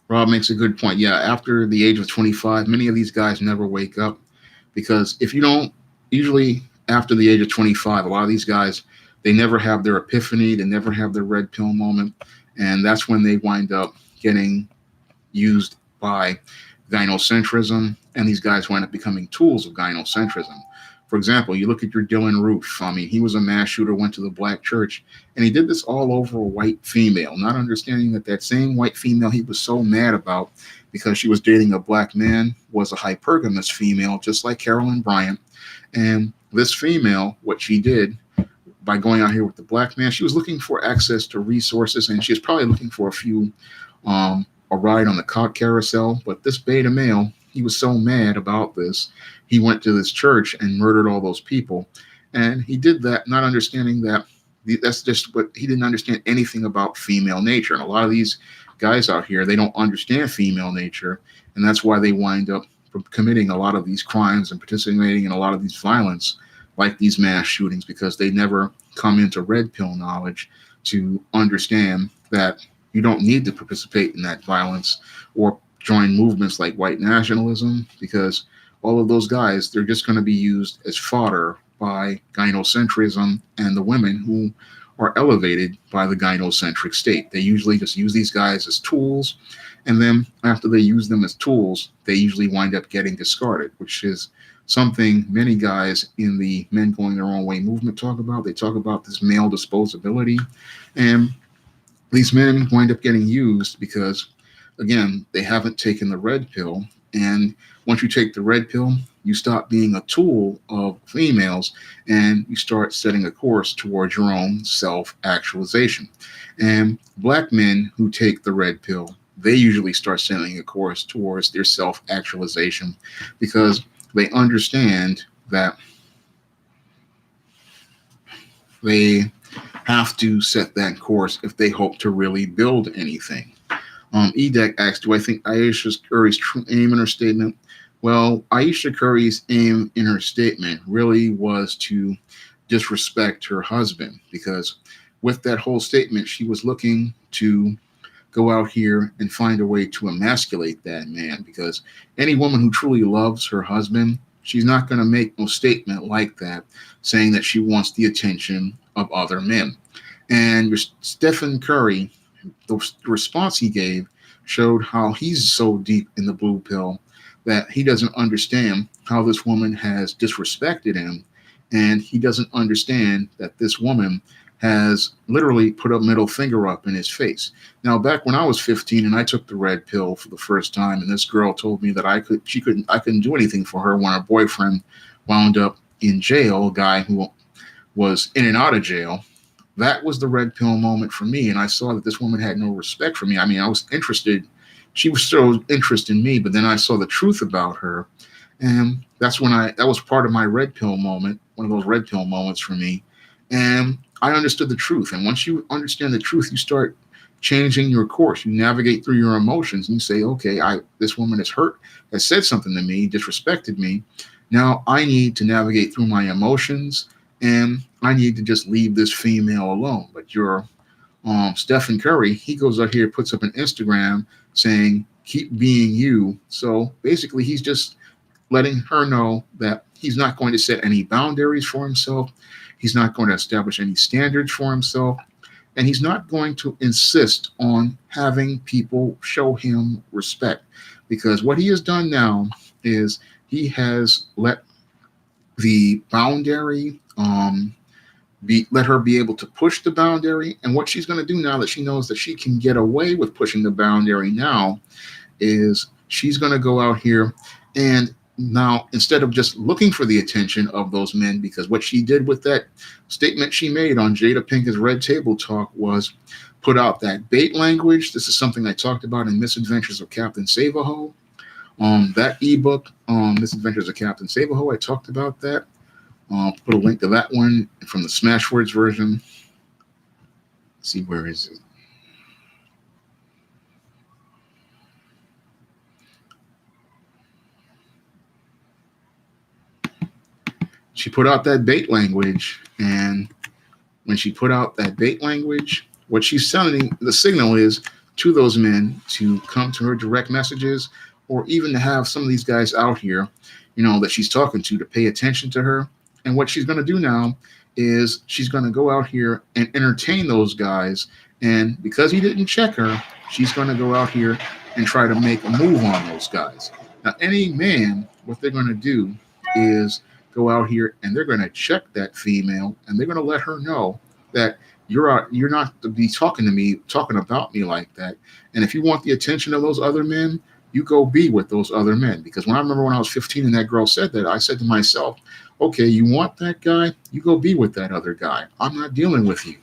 Rob makes a good point. Yeah, after the age of 25, many of these guys never wake up, because if you don't, usually after the age of 25, a lot of these guys, they never have their epiphany, they never have their red pill moment, and that's when they wind up getting used by gynocentrism, and these guys wind up becoming tools of gynocentrism. For example, you look at your Dylan Roof. I mean, he was a mass shooter, went to the black church, and he did this all over a white female, not understanding that that same white female he was so mad about because she was dating a black man was a hypergamous female, just like Carolyn Bryant. And this female, what she did by going out here with the black man, she was looking for access to resources, and she was probably looking for a ride on the cock carousel. But this beta male, he was so mad about this, he went to this church and murdered all those people. And he did that not understanding that that's just what he didn't understand anything about female nature. And a lot of these guys out here, they don't understand female nature, and that's why they wind up committing a lot of these crimes and participating in a lot of these violence, like these mass shootings, because they never come into red pill knowledge to understand that you don't need to participate in that violence or join movements like white nationalism, because all of those guys, they're just going to be used as fodder by gynocentrism and the women who are elevated by the gynocentric state. They usually just use these guys as tools, and then after they use them as tools, they usually wind up getting discarded, which is something many guys in the men going their own way movement talk about. They talk about this male disposability, and these men wind up getting used because, again, they haven't taken the red pill. And once you take the red pill, you stop being a tool of females and you start setting a course towards your own self-actualization. And black men who take the red pill, they usually start setting a course towards their self-actualization because they understand that they have to set that course if they hope to really build anything. Edek asks, do I think Aisha Curry's true aim in her statement? Well, Aisha Curry's aim in her statement really was to disrespect her husband, because with that whole statement, she was looking to go out here and find a way to emasculate that man, because any woman who truly loves her husband, she's not going to make no statement like that saying that she wants the attention of other men. And your Stephen Curry, the response he gave showed how he's so deep in the blue pill that he doesn't understand how this woman has disrespected him, and he doesn't understand that this woman has literally put a middle finger up in his face. Now, back when I was 15 and I took the red pill for the first time, and this girl told me that I couldn't do anything for her when her boyfriend wound up in jail, a guy who was in and out of jail. That was the red pill moment for me, and I saw that this woman had no respect for me. I mean, I was interested. She was still interested in me, but then I saw the truth about her, and that was part of my red pill moment, one of those red pill moments for me. And I understood the truth. And once you understand the truth, you start changing your course. You navigate through your emotions and you say, okay, this woman has hurt, has said something to me, disrespected me. Now I need to navigate through my emotions, and I need to just leave this female alone. But your Stephen Curry, he goes out here, puts up an Instagram saying, keep being you. So basically, he's just letting her know that he's not going to set any boundaries for himself. He's not going to establish any standards for himself. And he's not going to insist on having people show him respect. Because what he has done now is he has let the boundary let her be able to push the boundary. And what she's going to do now that she knows that she can get away with pushing the boundary now is she's going to go out here and now, instead of just looking for the attention of those men, because what she did with that statement she made on Jada Pinkett's Red Table Talk was put out that bait language. This is something I talked about in Misadventures of Captain Save-A-Ho. That ebook, Misadventures of Captain Save-A-Ho, I talked about that. Put a link to that one from the Smashwords version. Let's see, where is it? She put out that bait language, and when she put out that bait language, what she's sending, the signal is to those men to come to her direct messages, or even to have some of these guys out here, that she's talking to pay attention to her. And what she's going to do now is she's going to go out here and entertain those guys. And because he didn't check her, she's going to go out here and try to make a move on those guys. Now, any man, what they're going to do is go out here and they're going to check that female, and they're going to let her know that you're not to be talking about me like that. And if you want the attention of those other men, you go be with those other men. Because when I remember when I was 15 and that girl said that, I said to myself, okay, you want that guy? You go be with that other guy. I'm not dealing with you.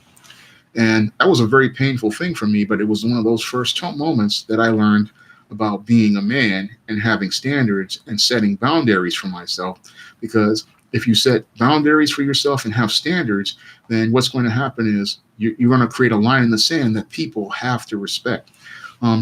And that was a very painful thing for me, but it was one of those first moments that I learned about being a man and having standards and setting boundaries for myself. Because if you set boundaries for yourself and have standards, then what's going to happen is you're going to create a line in the sand that people have to respect.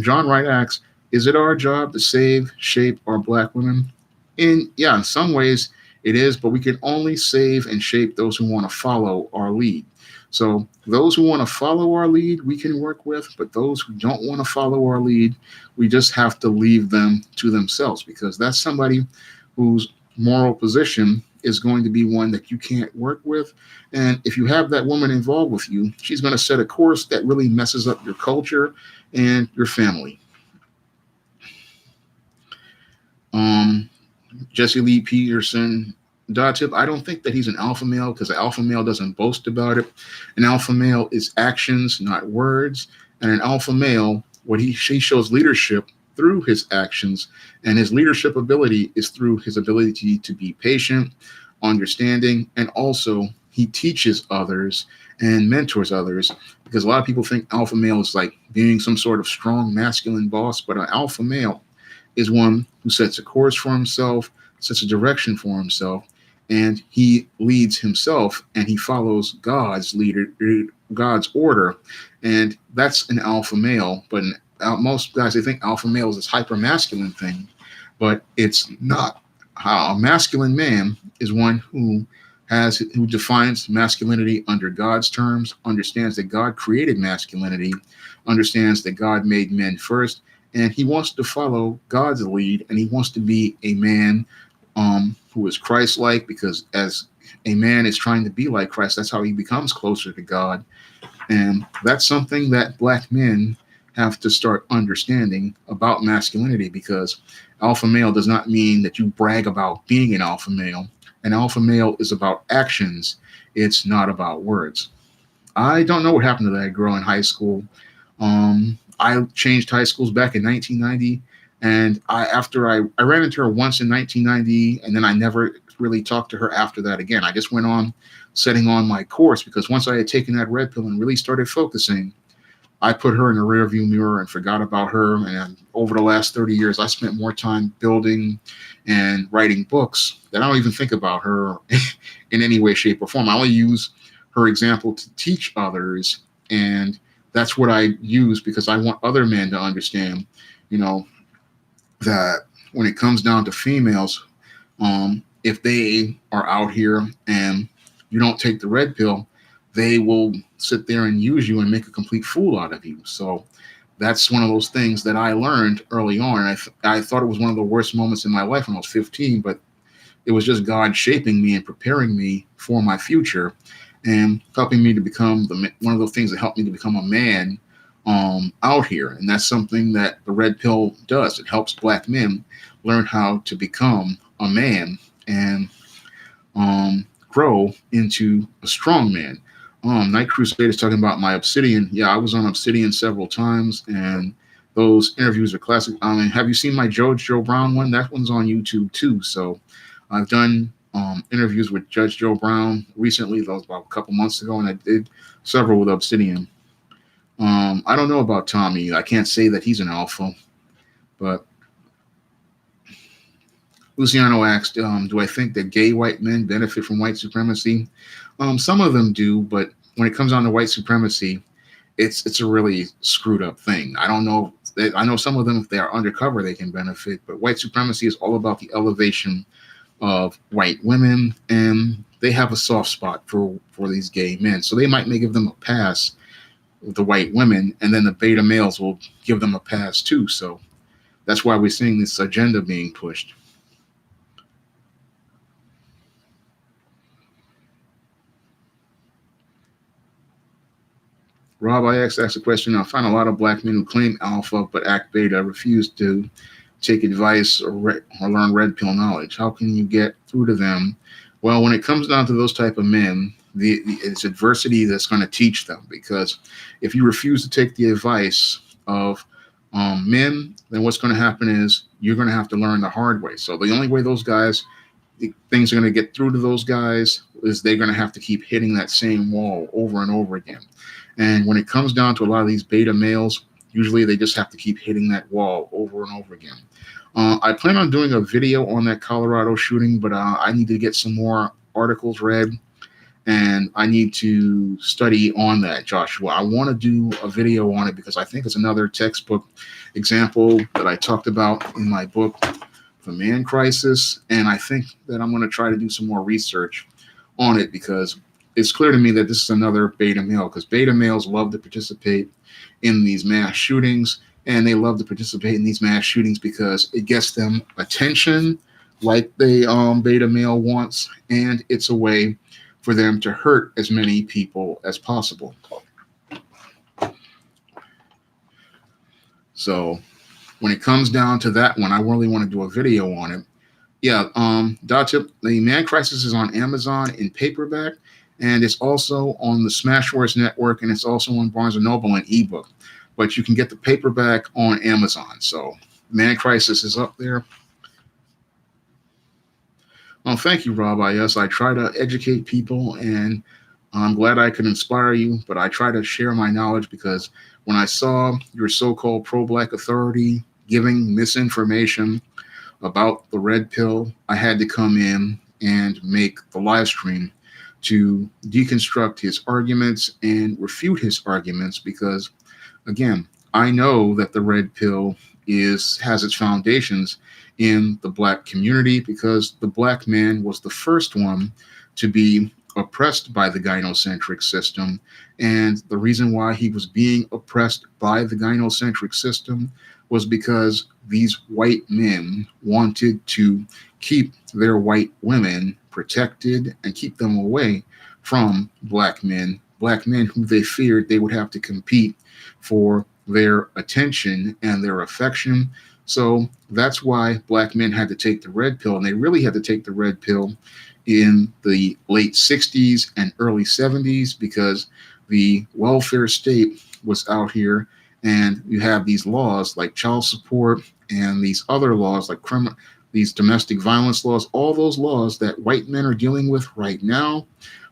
John Wright asks, is it our job to save, shape our Black women? In some ways it is, but we can only save and shape those who want to follow our lead. So those who want to follow our lead, we can work with, but those who don't want to follow our lead, we just have to leave them to themselves, because that's somebody whose moral position is going to be one that you can't work with. And if you have that woman involved with you, she's going to set a course that really messes up your culture and your family. Jesse Lee Peterson, tip, I don't think that he's an alpha male, because an alpha male doesn't boast about it. An alpha male is actions, not words. And an alpha male, he shows leadership through his actions, and his leadership ability is through his ability to be patient, understanding, and also he teaches others and mentors others. Because a lot of people think alpha male is like being some sort of strong masculine boss, but an alpha male is one who sets a course for himself, sets a direction for himself, and he leads himself, and he follows God's order. And that's an alpha male. But most guys, they think alpha male is this hyper masculine thing, but it's not. A masculine man is one who who defines masculinity under God's terms, understands that God created masculinity, understands that God made men first, and he wants to follow God's lead, and he wants to be a man who is Christ-like, because as a man is trying to be like Christ, that's how he becomes closer to God. And that's something that black men have to start understanding about masculinity, because alpha male does not mean that you brag about being an alpha male. An alpha male is about actions. It's not about words. I don't know what happened to that girl in high school. I changed high schools back in 1990, and I ran into her once in 1990, and then I never really talked to her after that again. I just went on setting on my course, because once I had taken that red pill and really started focusing, I put her in the rearview mirror and forgot about her. And over the last 30 years, I spent more time building and writing books that I don't even think about her in any way, shape, or form. I only use her example to teach others. And that's what I use, because I want other men to understand, that when it comes down to females, if they are out here and you don't take the red pill, they will sit there and use you and make a complete fool out of you. So that's one of those things that I learned early on. I thought it was one of the worst moments in my life when I was 15, but it was just God shaping me and preparing me for my future and helping me to become one of those things that helped me to become a man out here. And that's something that the red pill does. It helps black men learn how to become a man and grow into a strong man. Night Crusade is talking about my Obsidian. Yeah, I was on Obsidian several times, and those interviews are classic. Have you seen my Judge Joe Brown one? That one's on YouTube too. So I've done interviews with Judge Joe Brown recently. That was about a couple months ago, and I did several with Obsidian. I don't know about Tommy. I can't say that he's an alpha, but Luciano asked, do I think that gay white men benefit from white supremacy? Some of them do, but when it comes down to white supremacy, it's a really screwed up thing. I don't know. I know some of them, if they are undercover, they can benefit, but white supremacy is all about the elevation of white women, and they have a soft spot for these gay men. So they might give them a pass with the white women, and then the beta males will give them a pass too. So that's why we're seeing this agenda being pushed. Rob IX asked a question. I find a lot of black men who claim alpha but act beta refuse to take advice or learn red pill knowledge. How can you get through to them? Well, when it comes down to those type of men, it's adversity that's going to teach them, because if you refuse to take the advice of men, then what's going to happen is you're going to have to learn the hard way. So the only way things are going to get through to those guys is they're going to have to keep hitting that same wall over and over again. And when it comes down to a lot of these beta males, usually they just have to keep hitting that wall over and over again. I plan on doing a video on that Colorado shooting, but I need to get some more articles read, and I need to study on that, Joshua. I want to do a video on it because I think it's another textbook example that I talked about in my book, The Man Crisis, and I think that I'm going to try to do some more research on it, because it's clear to me that this is another beta male, because beta males love to participate in these mass shootings, and they love to participate in these mass shootings because it gets them attention like the beta male wants, and it's a way for them to hurt as many people as possible. So when it comes down to that one, I really want to do a video on it. Yeah, The Man Crisis is on Amazon in paperback, and it's also on the Smashwords Network, and it's also on Barnes & Noble in ebook. But you can get the paperback on Amazon. So Man Crisis is up there. Well, thank you, Rob. Yes, I try to educate people, and I'm glad I could inspire you, but I try to share my knowledge, because when I saw your so-called pro-black authority giving misinformation about the red pill, I had to come in and make the live stream to deconstruct his arguments and refute his arguments, because, again, I know that the red pill has its foundations in the black community, because the black man was the first one to be oppressed by the gynocentric system. And the reason why he was being oppressed by the gynocentric system was because these white men wanted to keep their white women protected and keep them away from black men who they feared they would have to compete for their attention and their affection. So that's why black men had to take the red pill, and they really had to take the red pill in the late 60s and early 70s because the welfare state was out here, and you have these laws like child support and these other laws like these domestic violence laws, all those laws that white men are dealing with right now.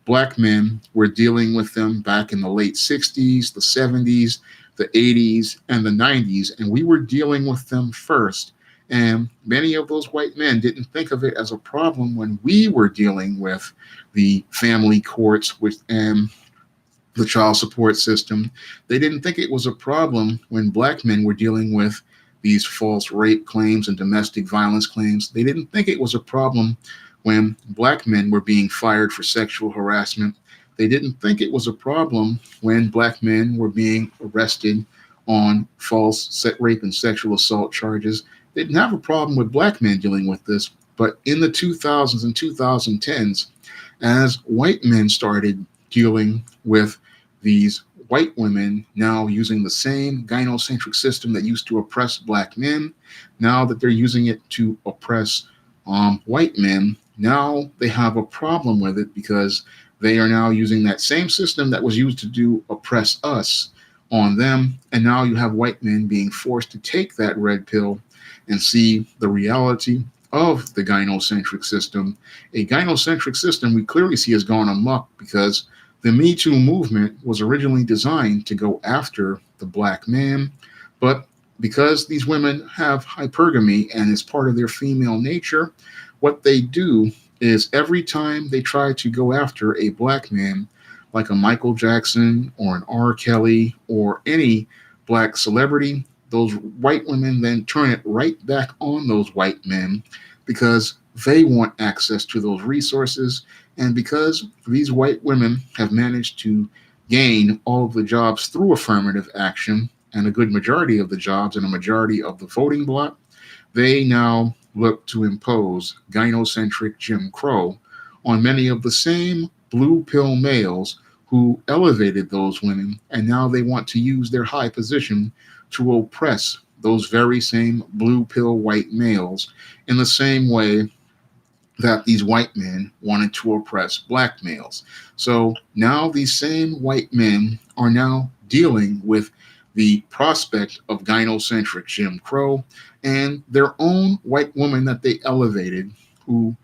Black men were dealing with them back in the late 60s, the 70s, the 80s, and the 90s, and we were dealing with them first. And many of those white men didn't think of it as a problem when we were dealing with the family courts and the child support system. They didn't think it was a problem when black men were dealing with these false rape claims and domestic violence claims. They didn't think it was a problem when black men were being fired for sexual harassment. They didn't think it was a problem when black men were being arrested on false rape and sexual assault charges. They didn't have a problem with black men dealing with this. But in the 2000s and 2010s, as white men started dealing with these white women now using the same gynocentric system that used to oppress black men, now that they're using it to oppress white men, now they have a problem with it because they are now using that same system that was used to oppress us on them. And now you have white men being forced to take that red pill and see the reality of the gynocentric system. A gynocentric system we clearly see has gone amok because the Me Too movement was originally designed to go after the black man, but because these women have hypergamy and it's part of their female nature, what they do is every time they try to go after a black man, like a Michael Jackson or an R. Kelly or any black celebrity, those white women then turn it right back on those white men because they want access to those resources. And because these white women have managed to gain all of the jobs through affirmative action and a good majority of the jobs and a majority of the voting bloc, they now look to impose gynocentric Jim Crow on many of the same blue pill males who elevated those women. And now they want to use their high position to oppress those very same blue pill white males in the same way that these white men wanted to oppress black males. So now these same white men are now dealing with the prospect of gynocentric Jim Crow and their own white woman that they elevated, who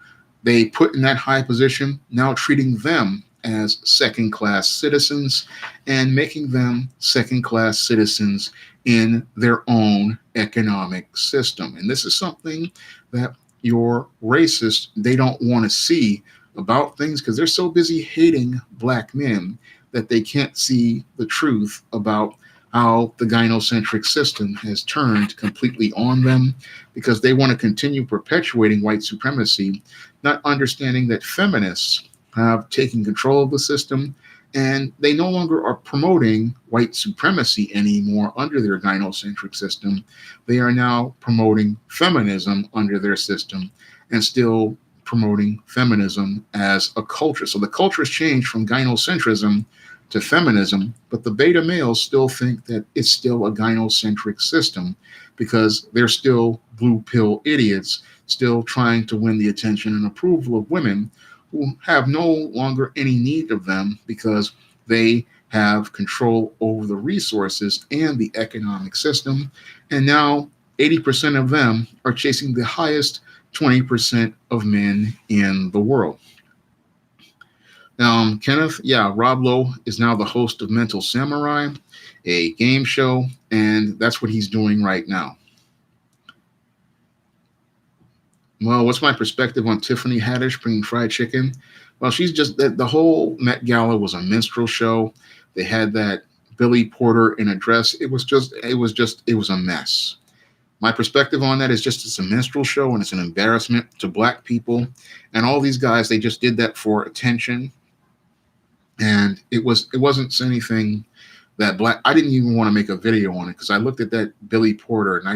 they put in that high position, now treating them as second-class citizens and making them second-class citizens in their own economic system. And this is something that your racists, they don't want to see about things because they're so busy hating black men that they can't see the truth about how the gynocentric system has turned completely on them because they want to continue perpetuating white supremacy, not understanding that feminists have taken control of the system and they no longer are promoting white supremacy anymore under their gynocentric system. They are now promoting feminism under their system and still promoting feminism as a culture. So the culture has changed from gynocentrism to feminism, but the beta males still think that it's still a gynocentric system because they're still blue pill idiots, still trying to win the attention and approval of women who have no longer any need of them because they have control over the resources and the economic system. And now 80% of them are chasing the highest 20% of men in the world. Kenneth, Rob Lowe is now the host of Mental Samurai, a game show, and that's what he's doing right now. Well, what's my perspective on Tiffany Haddish bringing fried chicken? Well, she's just the whole Met Gala was a minstrel show. They had that Billy Porter in a dress. It was a mess. My perspective on that is just it's a minstrel show and it's an embarrassment to black people. And all these guys, they just did that for attention. And it wasn't anything that black. I didn't even want to make a video on it because I looked at that Billy Porter and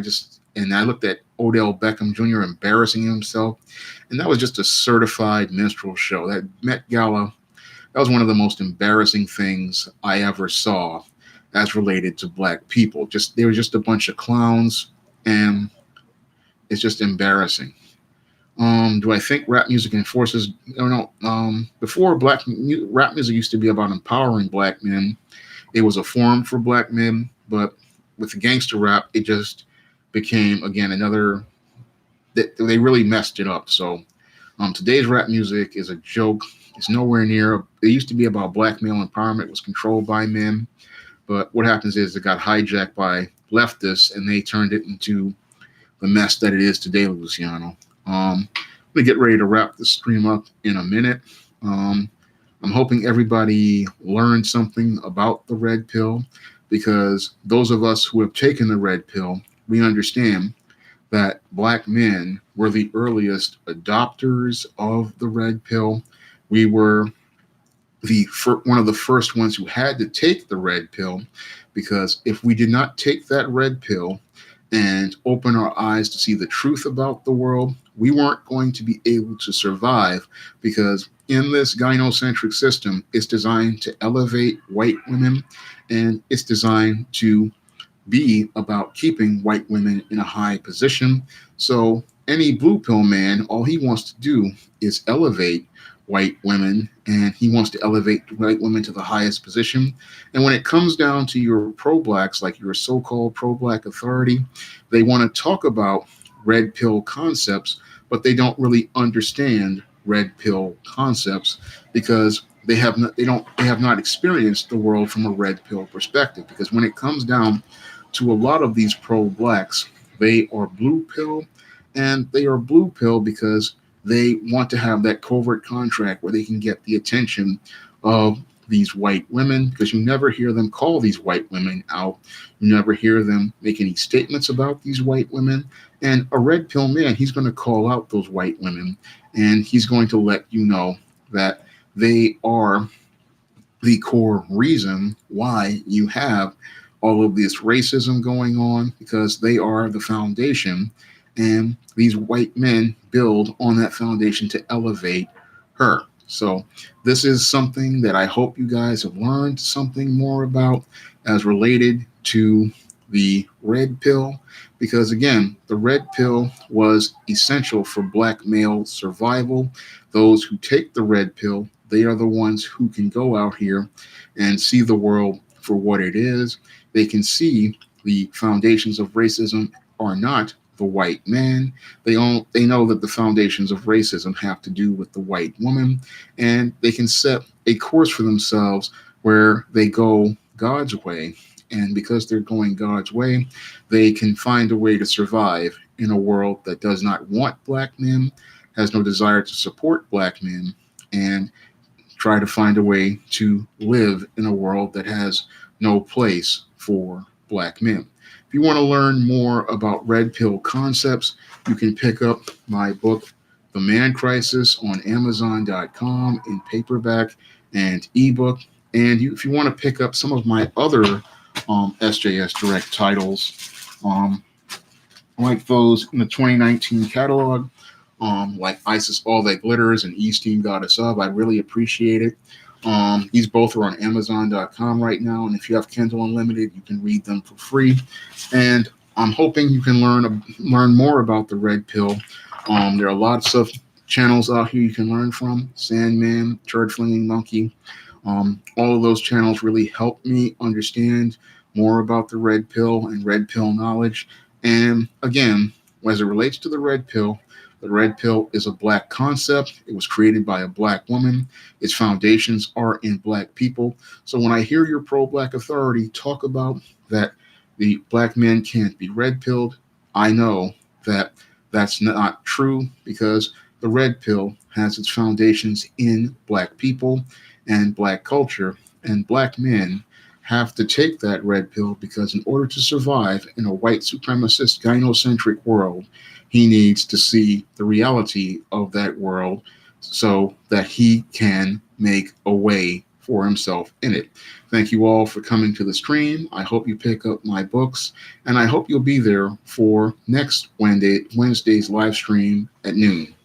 I looked at Odell Beckham Jr. embarrassing himself, and that was just a certified minstrel show. That Met Gala, that was one of the most embarrassing things I ever saw as related to black people. Just they were just a bunch of clowns, and it's just embarrassing. Do I think rap music enforces? No. Before rap music used to be about empowering black men. It was a forum for black men, but with gangster rap, it just became again another. They really messed it up. So today's rap music is a joke. It's nowhere near. It used to be about black male empowerment. It was controlled by men, but what happens is it got hijacked by leftists, and they turned it into the mess that it is today, Luciano. I'm gonna get ready to wrap the stream up in a minute. I'm hoping everybody learned something about the red pill, because those of us who have taken the red pill, we understand that black men were the earliest adopters of the red pill. We were one of the first ones who had to take the red pill, because if we did not take that red pill and open our eyes to see the truth about the world, we weren't going to be able to survive, because in this gynocentric system, it's designed to elevate white women, and it's designed to be about keeping white women in a high position. So any blue pill man, all he wants to do is elevate white women, and he wants to elevate white women to the highest position. And when it comes down to your pro-blacks, like your so-called pro-black authority, they want to talk about red pill concepts, but they don't really understand red pill concepts, because they have not experienced the world from a red pill perspective. Because when it comes down to a lot of these pro-blacks, they are blue pill, and they are blue pill because they want to have that covert contract where they can get the attention of these white women, because you never hear them call these white women out. You never hear them make any statements about these white women. And a red pill man, he's going to call out those white women, and he's going to let you know that they are the core reason why you have all of this racism going on, because they are the foundation, and these white men build on that foundation to elevate her. So this is something that I hope you guys have learned something more about as related to the red pill, because again, the red pill was essential for black male survival. Those who take the red pill, they are the ones who can go out here and see the world for what it is. They can see the foundations of racism are not the white man. They know that the foundations of racism have to do with the white woman, and they can set a course for themselves where they go God's way. And because they're going God's way, they can find a way to survive in a world that does not want black men, has no desire to support black men, and try to find a way to live in a world that has no place for black men. If you want to learn more about red pill concepts, you can pick up my book, The Man Crisis, on Amazon.com in paperback and ebook. And if you want to pick up some of my other SJS Direct titles, like those in the 2019 catalog, like Isis All That Glitters and East Team Goddess Of, I really appreciate it. These both are on Amazon.com right now, and if you have Kindle Unlimited, you can read them for free. And I'm hoping you can learn more about the red pill. There are lots of channels out here you can learn from: Sandman, Turd Flinging Monkey. All of those channels really help me understand more about the red pill and red pill knowledge. And again, as it relates to the red pill is a black concept. It was created by a black woman. Its foundations are in black people. So when I hear your pro-black authority talk about that the black men can't be red pilled, I know that that's not true, because the red pill has its foundations in black people and black culture, and black men have to take that red pill because in order to survive in a white supremacist gynocentric world, he needs to see the reality of that world so that he can make a way for himself in it. Thank you all for coming to the stream. I hope you pick up my books, and I hope you'll be there for next Wednesday's live stream at noon.